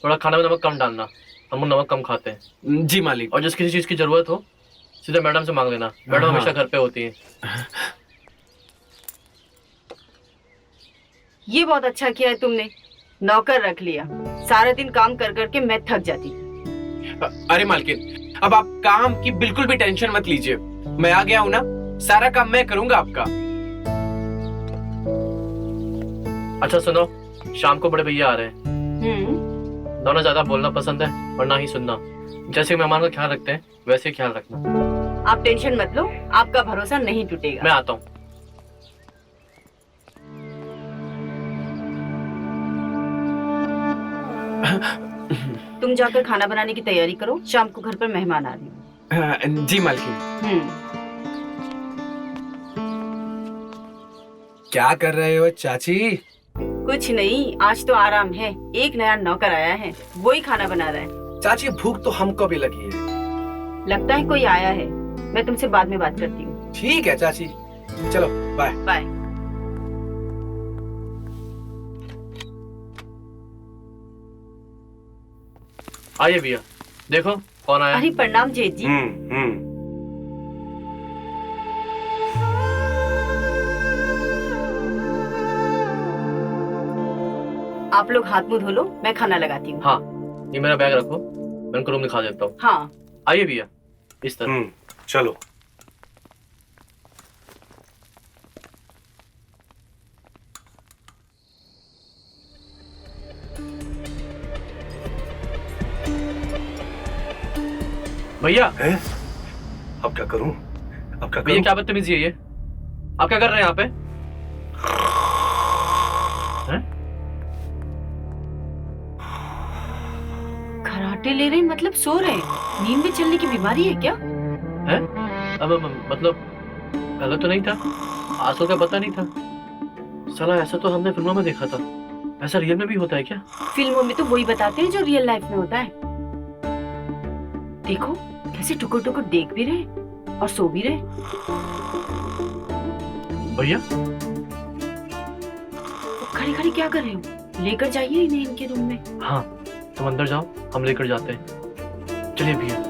थोड़ा खाने में नमक कम डालना, हम लोग नमक कम खाते हैं। जी मालिक। और जिस किसी चीज की जरूरत हो सीधे मैडम से मांग लेना, मैडम हमेशा घर पे होती है। ये बहुत अच्छा किया है तुमने, नौकर रख लिया। सारा दिन काम कर करके मैं थक जाती। अरे मालकिन, अब आप काम की बिल्कुल भी टेंशन मत लीजिए, मैं आ गया हूँ ना, सारा काम मैं करूंगा आपका। अच्छा सुनो, शाम को बड़े भैया आ रहे हैं। दोनों ज्यादा बोलना पसंद है और ना ही सुनना। जैसे मेहमान का ख्याल रखते हैं वैसे ख्याल रखना। आप टेंशन मत लो, आपका भरोसा नहीं टूटेगा। मैं आता हूँ। तुम जाकर खाना बनाने की तैयारी करो, शाम को घर पर मेहमान आ रहे हैं। जी मालकिन। क्या कर रहे हो चाची? कुछ नहीं, आज तो आराम है। एक नया नौकर आया है, वो ही खाना बना रहा है। चाची भूख तो हमको भी लगी है। लगता है कोई आया है, मैं तुमसे बाद में बात करती हूँ। ठीक है चाची, चलो बाय बाय। आइए भैया, देखो कौन आया। अरे प्रणाम जेठ जी। आप लोग हाथ मुंह धो लो, मैं खाना लगाती हूँ। हाँ, ये मेरा बैग रखो, मैं उनको रूम दिखा देता हूँ। हाँ आइए भैया, इस तरह। चलो। भैया अब क्या करूं? भैया क्या बदतमीजी है ये? आप क्या कर रहे हैं यहाँ पे? खराटे ले रहे हैं मतलब सो रहे हैं? नींद में चलने की बीमारी है क्या? है? अब मतलब पहले तो नहीं था, आजकल का पता नहीं था। साला ऐसा तो हमने फिल्मों में देखा था, ऐसा रियल में भी होता है क्या? फिल्मों में तो वही बताते हैं जो रियल लाइफ में होता है। देखो कैसे टुकुर टुकुर देख भी रहे हैं। और सो भी रहे। भैया खड़े खड़े क्या कर रहे हो? लेकर जाइए इन्हें इनके रूम में। हाँ, तुम अंदर जाओ, हम लेकर जाते हैं। चलिए भैया।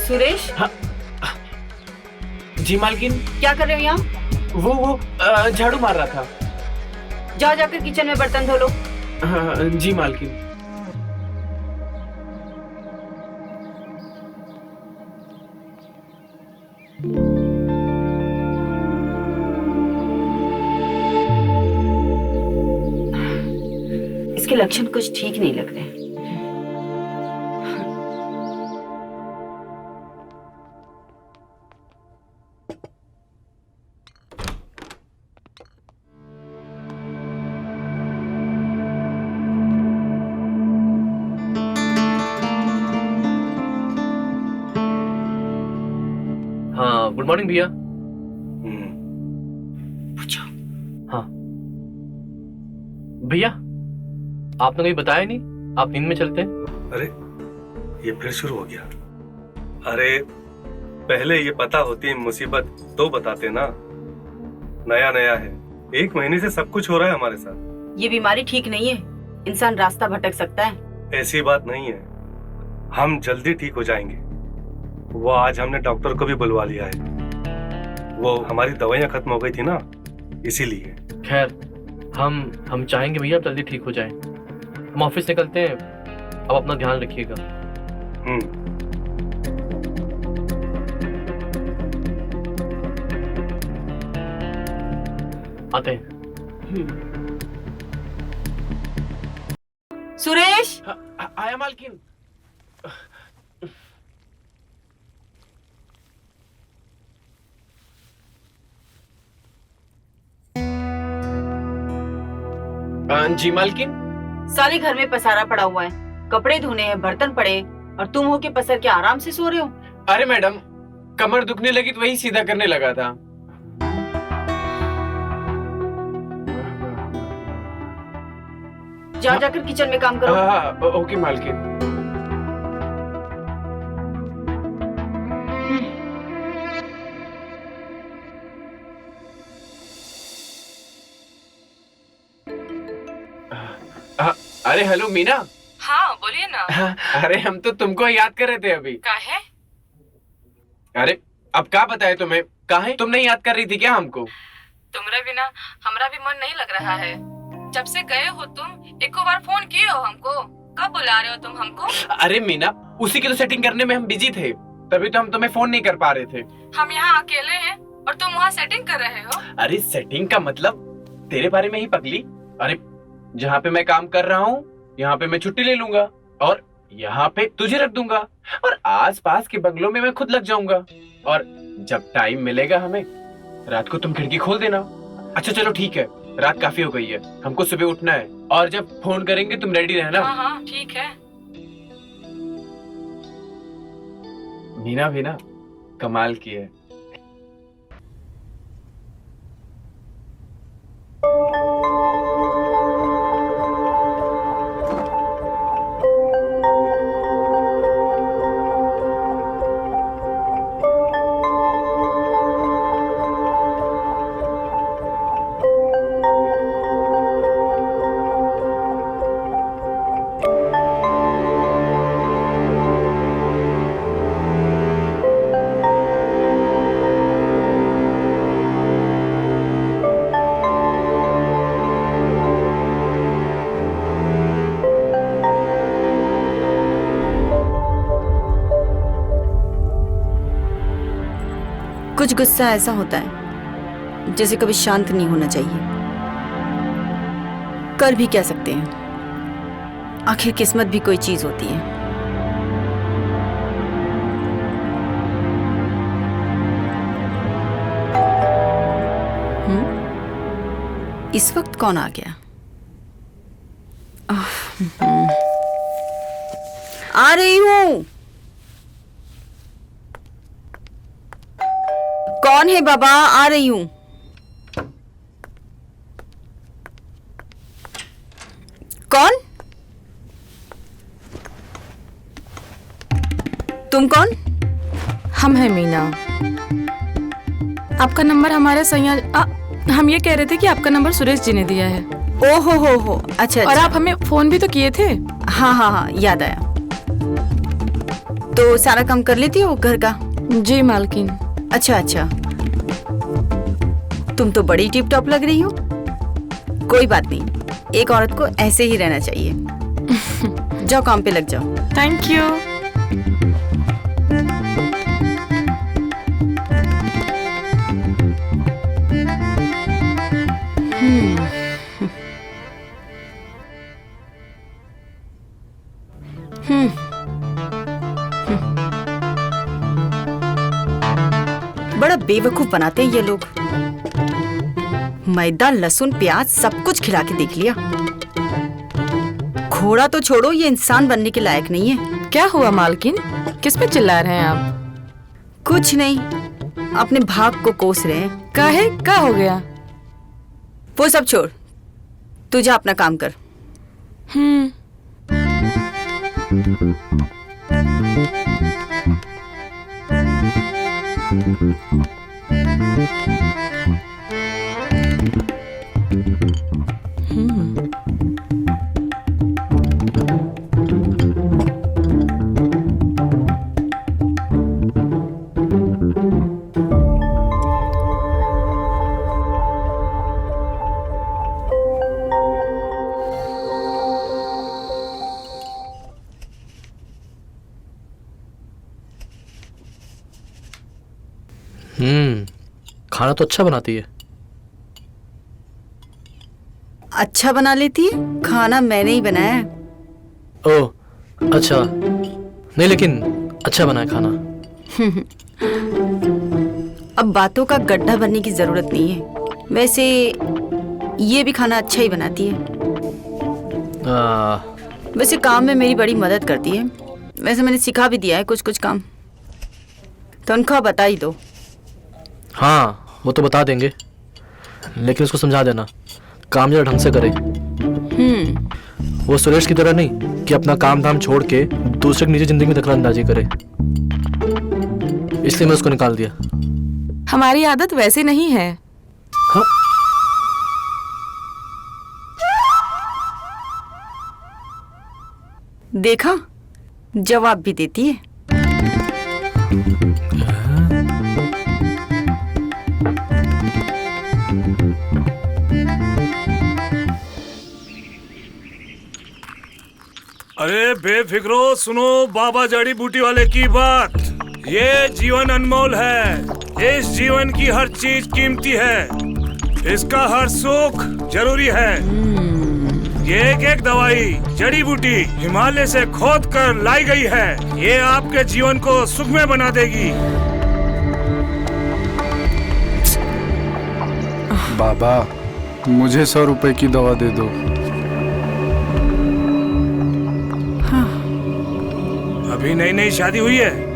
सुरेश। जी मालकिन। क्या कर रहे हो यहाँ? वो झाड़ू मार रहा था। जाओ जाकर किचन में बर्तन धो लो। जी मालकिन। इसके लक्षण कुछ ठीक नहीं लग रहे। हाँ, गुड मॉर्निंग भैया। पूछो। हाँ भैया, आपने कहीं बताया नहीं, आप नींद में चलते हैं। अरे ये फिर शुरू हो गया। अरे पहले ये पता होती मुसीबत तो बताते ना। नया नया है, 1 महीने से सब कुछ हो रहा है हमारे साथ। ये बीमारी ठीक नहीं है, इंसान रास्ता भटक सकता है। ऐसी बात नहीं है, हम जल्दी ठीक हो जाएंगे। वो आज हमने डॉक्टर को भी बुलवा लिया है। वो हमारी दवाइयाँ खत्म हो गई थी ना, इसीलिए। खैर, हम चाहेंगे भैया आप जल्दी ठीक हो जाएं। हम ऑफिस निकलते हैं, अब अपना ध्यान रखिएगा। आते हैं। सुरेश। आया मालकिन। जी मालकिन। सारे घर में पसारा पड़ा हुआ है, कपड़े धोने हैं, बर्तन पड़े, और तुम हो के पसर के आराम से सो रहे हो। अरे मैडम, कमर दुखने लगी तो वही सीधा करने लगा था। जाओ जाकर किचन में काम करो। हाँ, ओके मालकिन। अरे हेलो मीना। हाँ बोलिए ना। अरे हम तो तुमको याद कर रहे थे अभी। काहे? अरे अब क्या बताए तुम्हें, काहे तुम नहीं याद कर रही थी क्या हमको? तुमरे बिना हमरा भी मन नहीं लग रहा है। जब से गए हो तुम, एको बार फोन किए हो हमको? कब बुला रहे हो तुम हमको? अरे मीना, उसी की तो सेटिंग करने में हम बिजी थे, तभी तो हम तुम्हें फोन नहीं कर पा रहे थे। हम यहाँ अकेले हैं और तुम वहाँ सेटिंग कर रहे हो? अरे सेटिंग का मतलब तेरे बारे में ही पगली। अरे जहाँ पे मैं काम कर रहा हूँ, यहाँ पे मैं छुट्टी ले लूंगा और यहाँ पे तुझे रख दूंगा, और आसपास के बंगलों में मैं खुद लग जाऊंगा, और जब टाइम मिलेगा हमें, रात को तुम खिड़की खोल देना। अच्छा चलो ठीक है, रात काफी हो गई है, हमको सुबह उठना है, और जब फोन करेंगे तुम रेडी रहना। हाँ हाँ ठीक है। मीना भी ना कमाल की है। कुछ गुस्सा ऐसा होता है जैसे कभी शांत नहीं होना चाहिए। कर भी क्या सकते हैं, आखिर किस्मत भी कोई चीज होती है। इस वक्त कौन आ गया? आ रही हूं। कौन है बाबा? आ रही हूँ। कौन? तुम कौन? हम हैं मीना। आपका नंबर हमारे हम ये कह रहे थे कि आपका नंबर सुरेश जी ने दिया है। ओ हो अच्छा। और आप हमें फोन भी तो किए थे। हाँ याद आया। तो सारा काम कर लेती हो घर का? जी मालकिन। अच्छा, तुम तो बड़ी टिप टॉप लग रही हो। कोई बात नहीं, एक औरत को ऐसे ही रहना चाहिए। जाओ काम पे लग जाओ। Thank you. बड़ा बेवकूफ बनाते हैं ये लोग। मैदा, लहसुन, प्याज सब कुछ खिला के देख लिया। घोड़ा तो छोड़ो, ये इंसान बनने के लायक नहीं है। क्या हुआ मालकिन? किस पे चिल्ला रहे हैं आप? कुछ नहीं, अपने भाग को कोस रहे हैं। काहे? क्या हो गया? वो सब छोड़, तू जा अपना काम कर। खाना तो अच्छा बनाती है। अच्छा बना लेती है? खाना मैंने ही बनाया है। ओह अच्छा, नहीं लेकिन अच्छा बना है खाना। अब बातों का गड्ढा बनने की जरूरत नहीं है। वैसे ये भी खाना अच्छा ही बनाती है। वैसे काम में मेरी बड़ी मदद करती है। वैसे मैंने सिखा भी दिया है कुछ काम। तनख्वाह बता ही दो। हाँ वो तो बता देंगे, लेकिन उसको समझा देना काम जरा ढंग से करे। वो सुरेश की तरह नहीं कि अपना काम धाम छोड़ के दूसरे की निजी जिंदगी में दखलंदाजी करे। इसलिए मैं उसको निकाल दिया। हमारी आदत वैसे नहीं है। हाँ? देखा, जवाब भी देती है। अरे बेफिक्रो सुनो बाबा जड़ी बूटी वाले की बात। ये जीवन अनमोल है। इस जीवन की हर चीज कीमती है। इसका हर सुख जरूरी है। ये एक दवाई जड़ी बूटी हिमालय से खोद कर लाई गई है। ये आपके जीवन को सुखमय बना देगी। बाबा मुझे 100 रुपए की दवा दे दो। अभी नई शादी हुई है।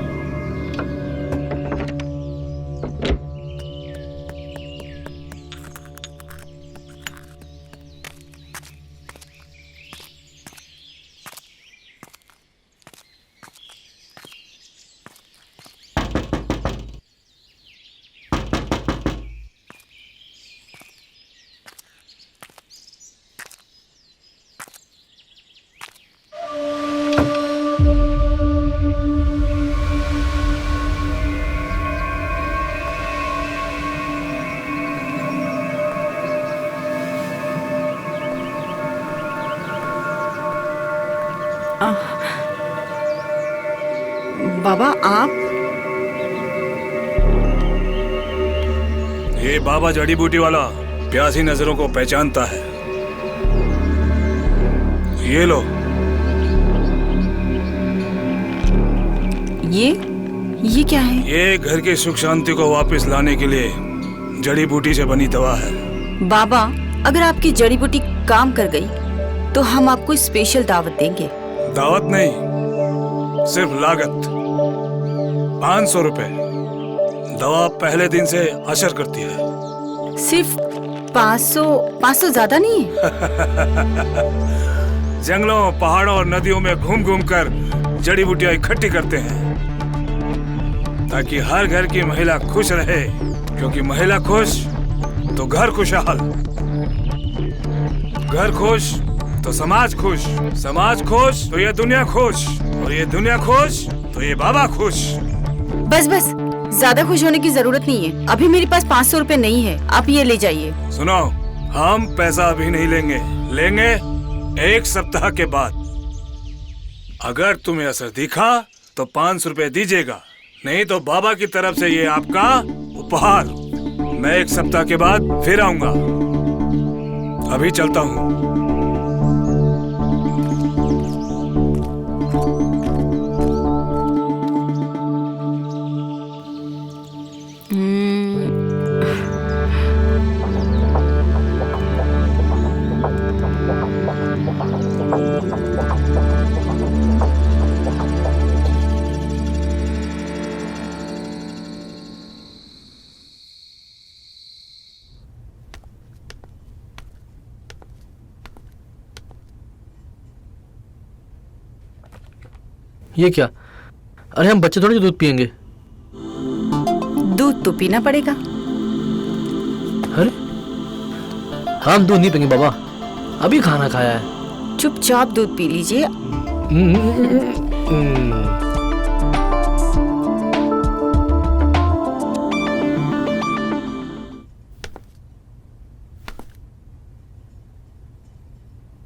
बाबा आप? ये बाबा जड़ी बूटी वाला प्यासी नजरों को पहचानता है। ये लो। ये क्या है? ये घर की सुख शांति को वापस लाने के लिए जड़ी बूटी से बनी दवा है। बाबा अगर आपकी जड़ी बूटी काम कर गई तो हम आपको स्पेशल दावत देंगे। दावत नहीं, सिर्फ लागत 500 रुपए। दवा पहले दिन से असर करती है। सिर्फ 500 ज्यादा नहीं है? जंगलों, पहाड़ों और नदियों में घूम घूम कर जड़ी बूटियां इकट्ठी करते हैं ताकि हर घर की महिला खुश रहे, क्योंकि महिला खुश तो घर खुशहाल, घर खुश तो समाज खुश, समाज खुश तो ये दुनिया खुश, और ये दुनिया खुश तो ये बाबा खुश। बस बस, ज्यादा खुश होने की जरूरत नहीं है। अभी मेरे पास 500 रुपए नहीं है, आप ये ले जाइए। सुनो, हम पैसा अभी नहीं लेंगे, लेंगे 1 सप्ताह के बाद। अगर तुम्हें असर दिखा तो 500 रुपए दीजिएगा, नहीं तो बाबा की तरफ से ये आपका उपहार। मैं 1 सप्ताह के बाद फिर आऊंगा। अभी चलता हूँ। ये क्या? अरे हम बच्चे थोड़ी दूध पियेंगे। दूध तो पीना पड़ेगा। अरे हम दूध नहीं पियेंगे बाबा, अभी खाना खाया है। चुपचाप दूध पी लीजिए।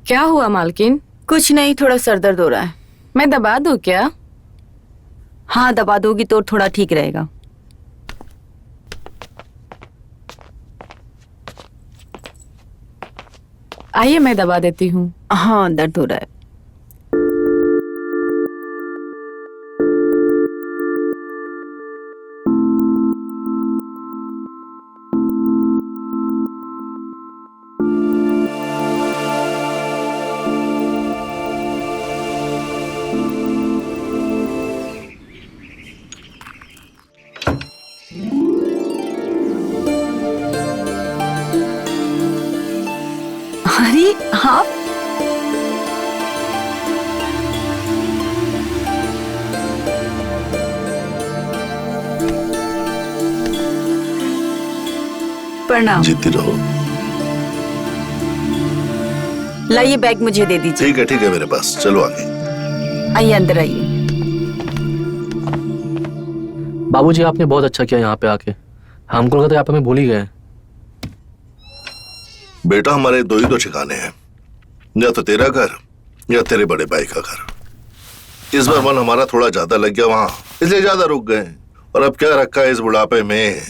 क्या हुआ मालकिन? कुछ नहीं, थोड़ा सर दर्द हो रहा है। मैं दबा दूं क्या? हाँ, दबा दोगी तो थोड़ा ठीक रहेगा। आइए मैं दबा देती हूँ। हाँ, दर्द हो रहा है। अरे हाँ, प्रणाम। जीती रहो। लाइए बैग मुझे दे दीजिए। ठीक है मेरे पास, चलो आगे। आइए, अंदर आइए। बाबूजी आपने बहुत अच्छा किया यहाँ पे आके, हमको लगा था आप हमें भूल ही गए। बेटा, हमारे 2 ही तो ठिकाने हैं, या तो तेरा घर या तेरे बड़े भाई का घर। इस बार मन हमारा थोड़ा ज्यादा लग गया वहां, इसलिए ज्यादा रुक गए। और अब क्या रखा है इस बुढ़ापे में,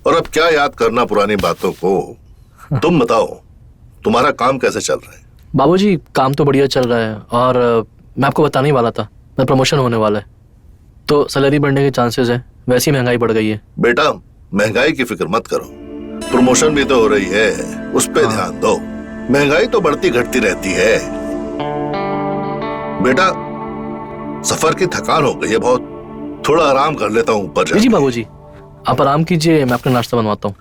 और अब क्या याद करना पुरानी बातों को। तुम बताओ, तुम्हारा काम कैसे चल रहा है? बाबूजी काम तो बढ़िया चल रहा है, और मैं आपको बताने ही वाला था, मैं प्रमोशन होने वाला है, तो सैलरी बढ़ने के चांसेस है। वैसी महंगाई बढ़ गई है। बेटा, महंगाई की फिक्र मत करो, प्रमोशन भी तो हो रही है, उस पे ध्यान दो। महंगाई तो बढ़ती घटती रहती है। बेटा, सफर की थकान हो गई है बहुत, थोड़ा आराम कर लेता हूँ ऊपर। जी बाबूजी, आप आराम कीजिए, मैं अपना नाश्ता बनवाता हूँ।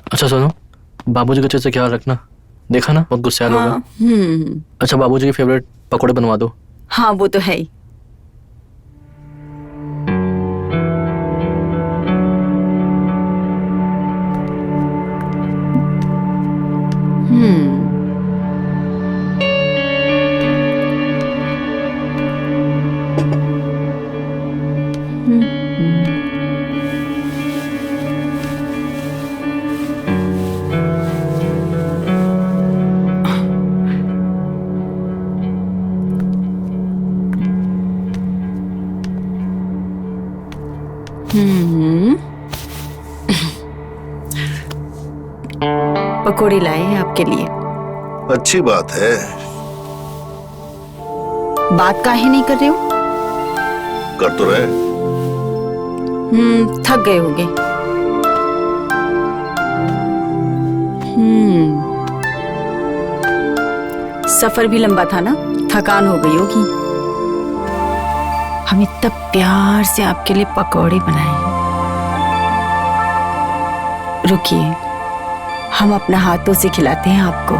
अच्छा सुनो, बाबूजी का अच्छे से ख्याल रखना, देखा ना बहुत गुस्सा होगा। अच्छा, बाबूजी की फेवरेट पकौड़े बनवा दो। हाँ, वो तो है ही। पकोड़े लाए हैं आपके लिए। अच्छी बात है। बात काहे नहीं कर रहे हो? कर तो रहे। थक गए होंगे। सफर भी लंबा था ना, थकान हो गई होगी। हम इतना प्यार से आपके लिए पकौड़े बनाए। रुकिए, हम अपना हाथों से खिलाते हैं आपको।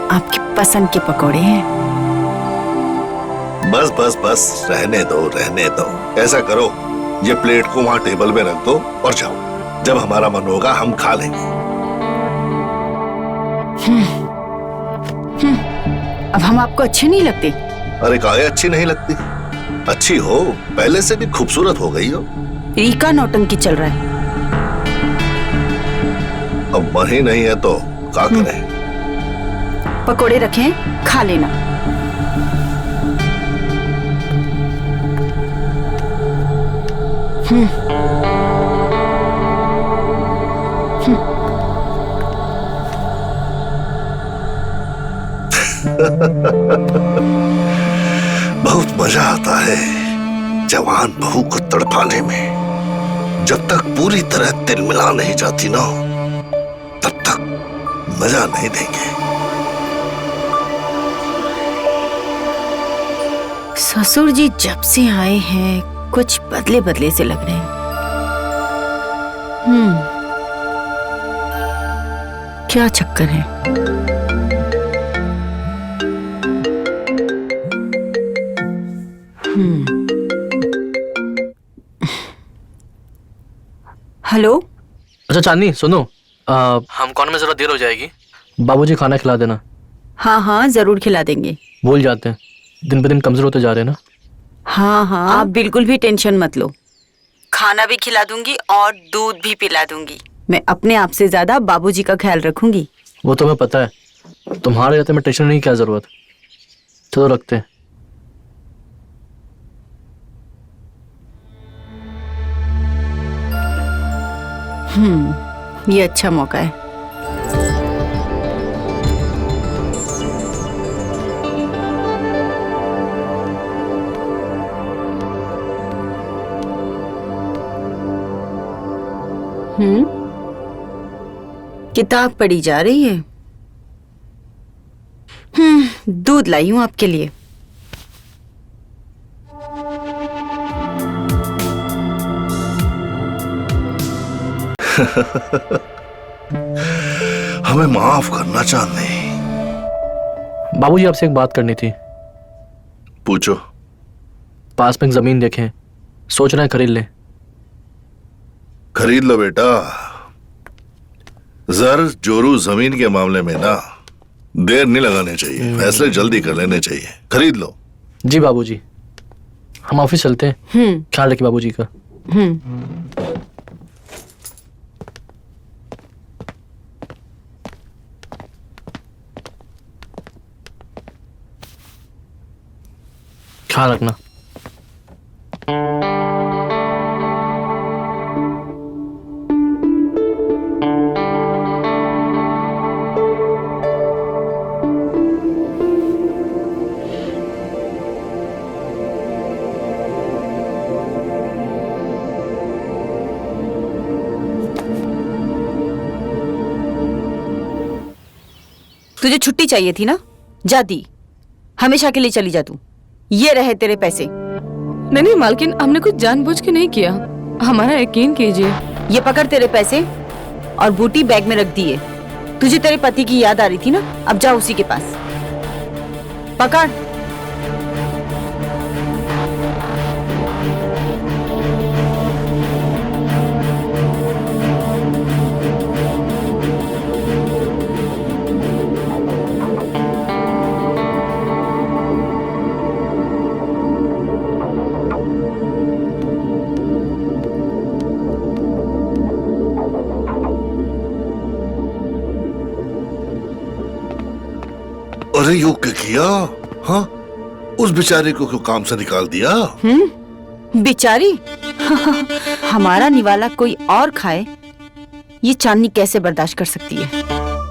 आपकी पसंद के पकौड़े हैं। बस बस बस, रहने दो रहने दो। ऐसा करो, ये प्लेट को वहाँ टेबल में रख दो और जाओ। जब हमारा मन होगा हम खा लेंगे। अब हम आपको अच्छे नहीं लगते? अरे काहे अच्छी नहीं लगती? अच्छी हो, पहले से भी खूबसूरत हो गई हो। रीका नौटंकी चल रहा है। अब मन ही नहीं है तो क्या करें? पकोड़े रखें, खा लेना। बहुत मजा आता है जवान बहू को तड़पाने में। जब तक पूरी तरह तिल मिला नहीं जाती ना, तब तक मजा नहीं देंगे। ससुर जी जब से आए हैं कुछ बदले बदले से लग रहे हैं। क्या चक्कर है? हेलो। अच्छा चांदनी सुनो, हम कॉर्नर में जरा देर हो जाएगी, बाबूजी खाना खिला देना। हाँ हाँ जरूर खिला देंगे। भूल जाते हैं, दिन पे दिन कमजोर होते जा रहे हैं ना। हाँ हाँ, आप बिल्कुल भी टेंशन मत लो। खाना भी खिला दूंगी और दूध भी पिला दूंगी। मैं अपने आप से ज्यादा बाबूजी का ख्याल रखूंगी। वो तो हमें पता है, तुम्हारे रहते में टेंशन नहीं, क्या जरूरत। चलो रखते हैं। ये अच्छा मौका है। किताब पढ़ी जा रही है। दूध लाई हूं आपके लिए। हमें माफ करना चाहते। बाबूजी आपसे एक बात करनी थी। पूछो। पास में एक जमीन देखें, सोच रहे हैं खरीद लें। खरीद लो बेटा। जर जोरू जमीन के मामले में ना देर नहीं लगानी चाहिए, फैसले जल्दी कर लेने चाहिए। खरीद लो। जी बाबूजी, हम ऑफिस चलते हैं। ख्याल रखिए बाबूजी का। ख्याल रखना। तुझे छुट्टी चाहिए थी ना, जा दी। हमेशा के लिए चली जा तू। ये रहे तेरे पैसे। नहीं मालकिन, हमने कुछ जानबूझ के नहीं किया, हमारा यकीन कीजिए। ये पकड़ तेरे पैसे और बूटी बैग में रख दिए। तुझे तेरे पति की याद आ रही थी ना, अब जा उसी के पास। पकड़। अरे यो क्या किया? हाँ, उस बेचारे को क्यों काम से निकाल दिया? बेचारी? हमारा निवाला कोई और खाए, ये चांदनी कैसे बर्दाश्त कर सकती है?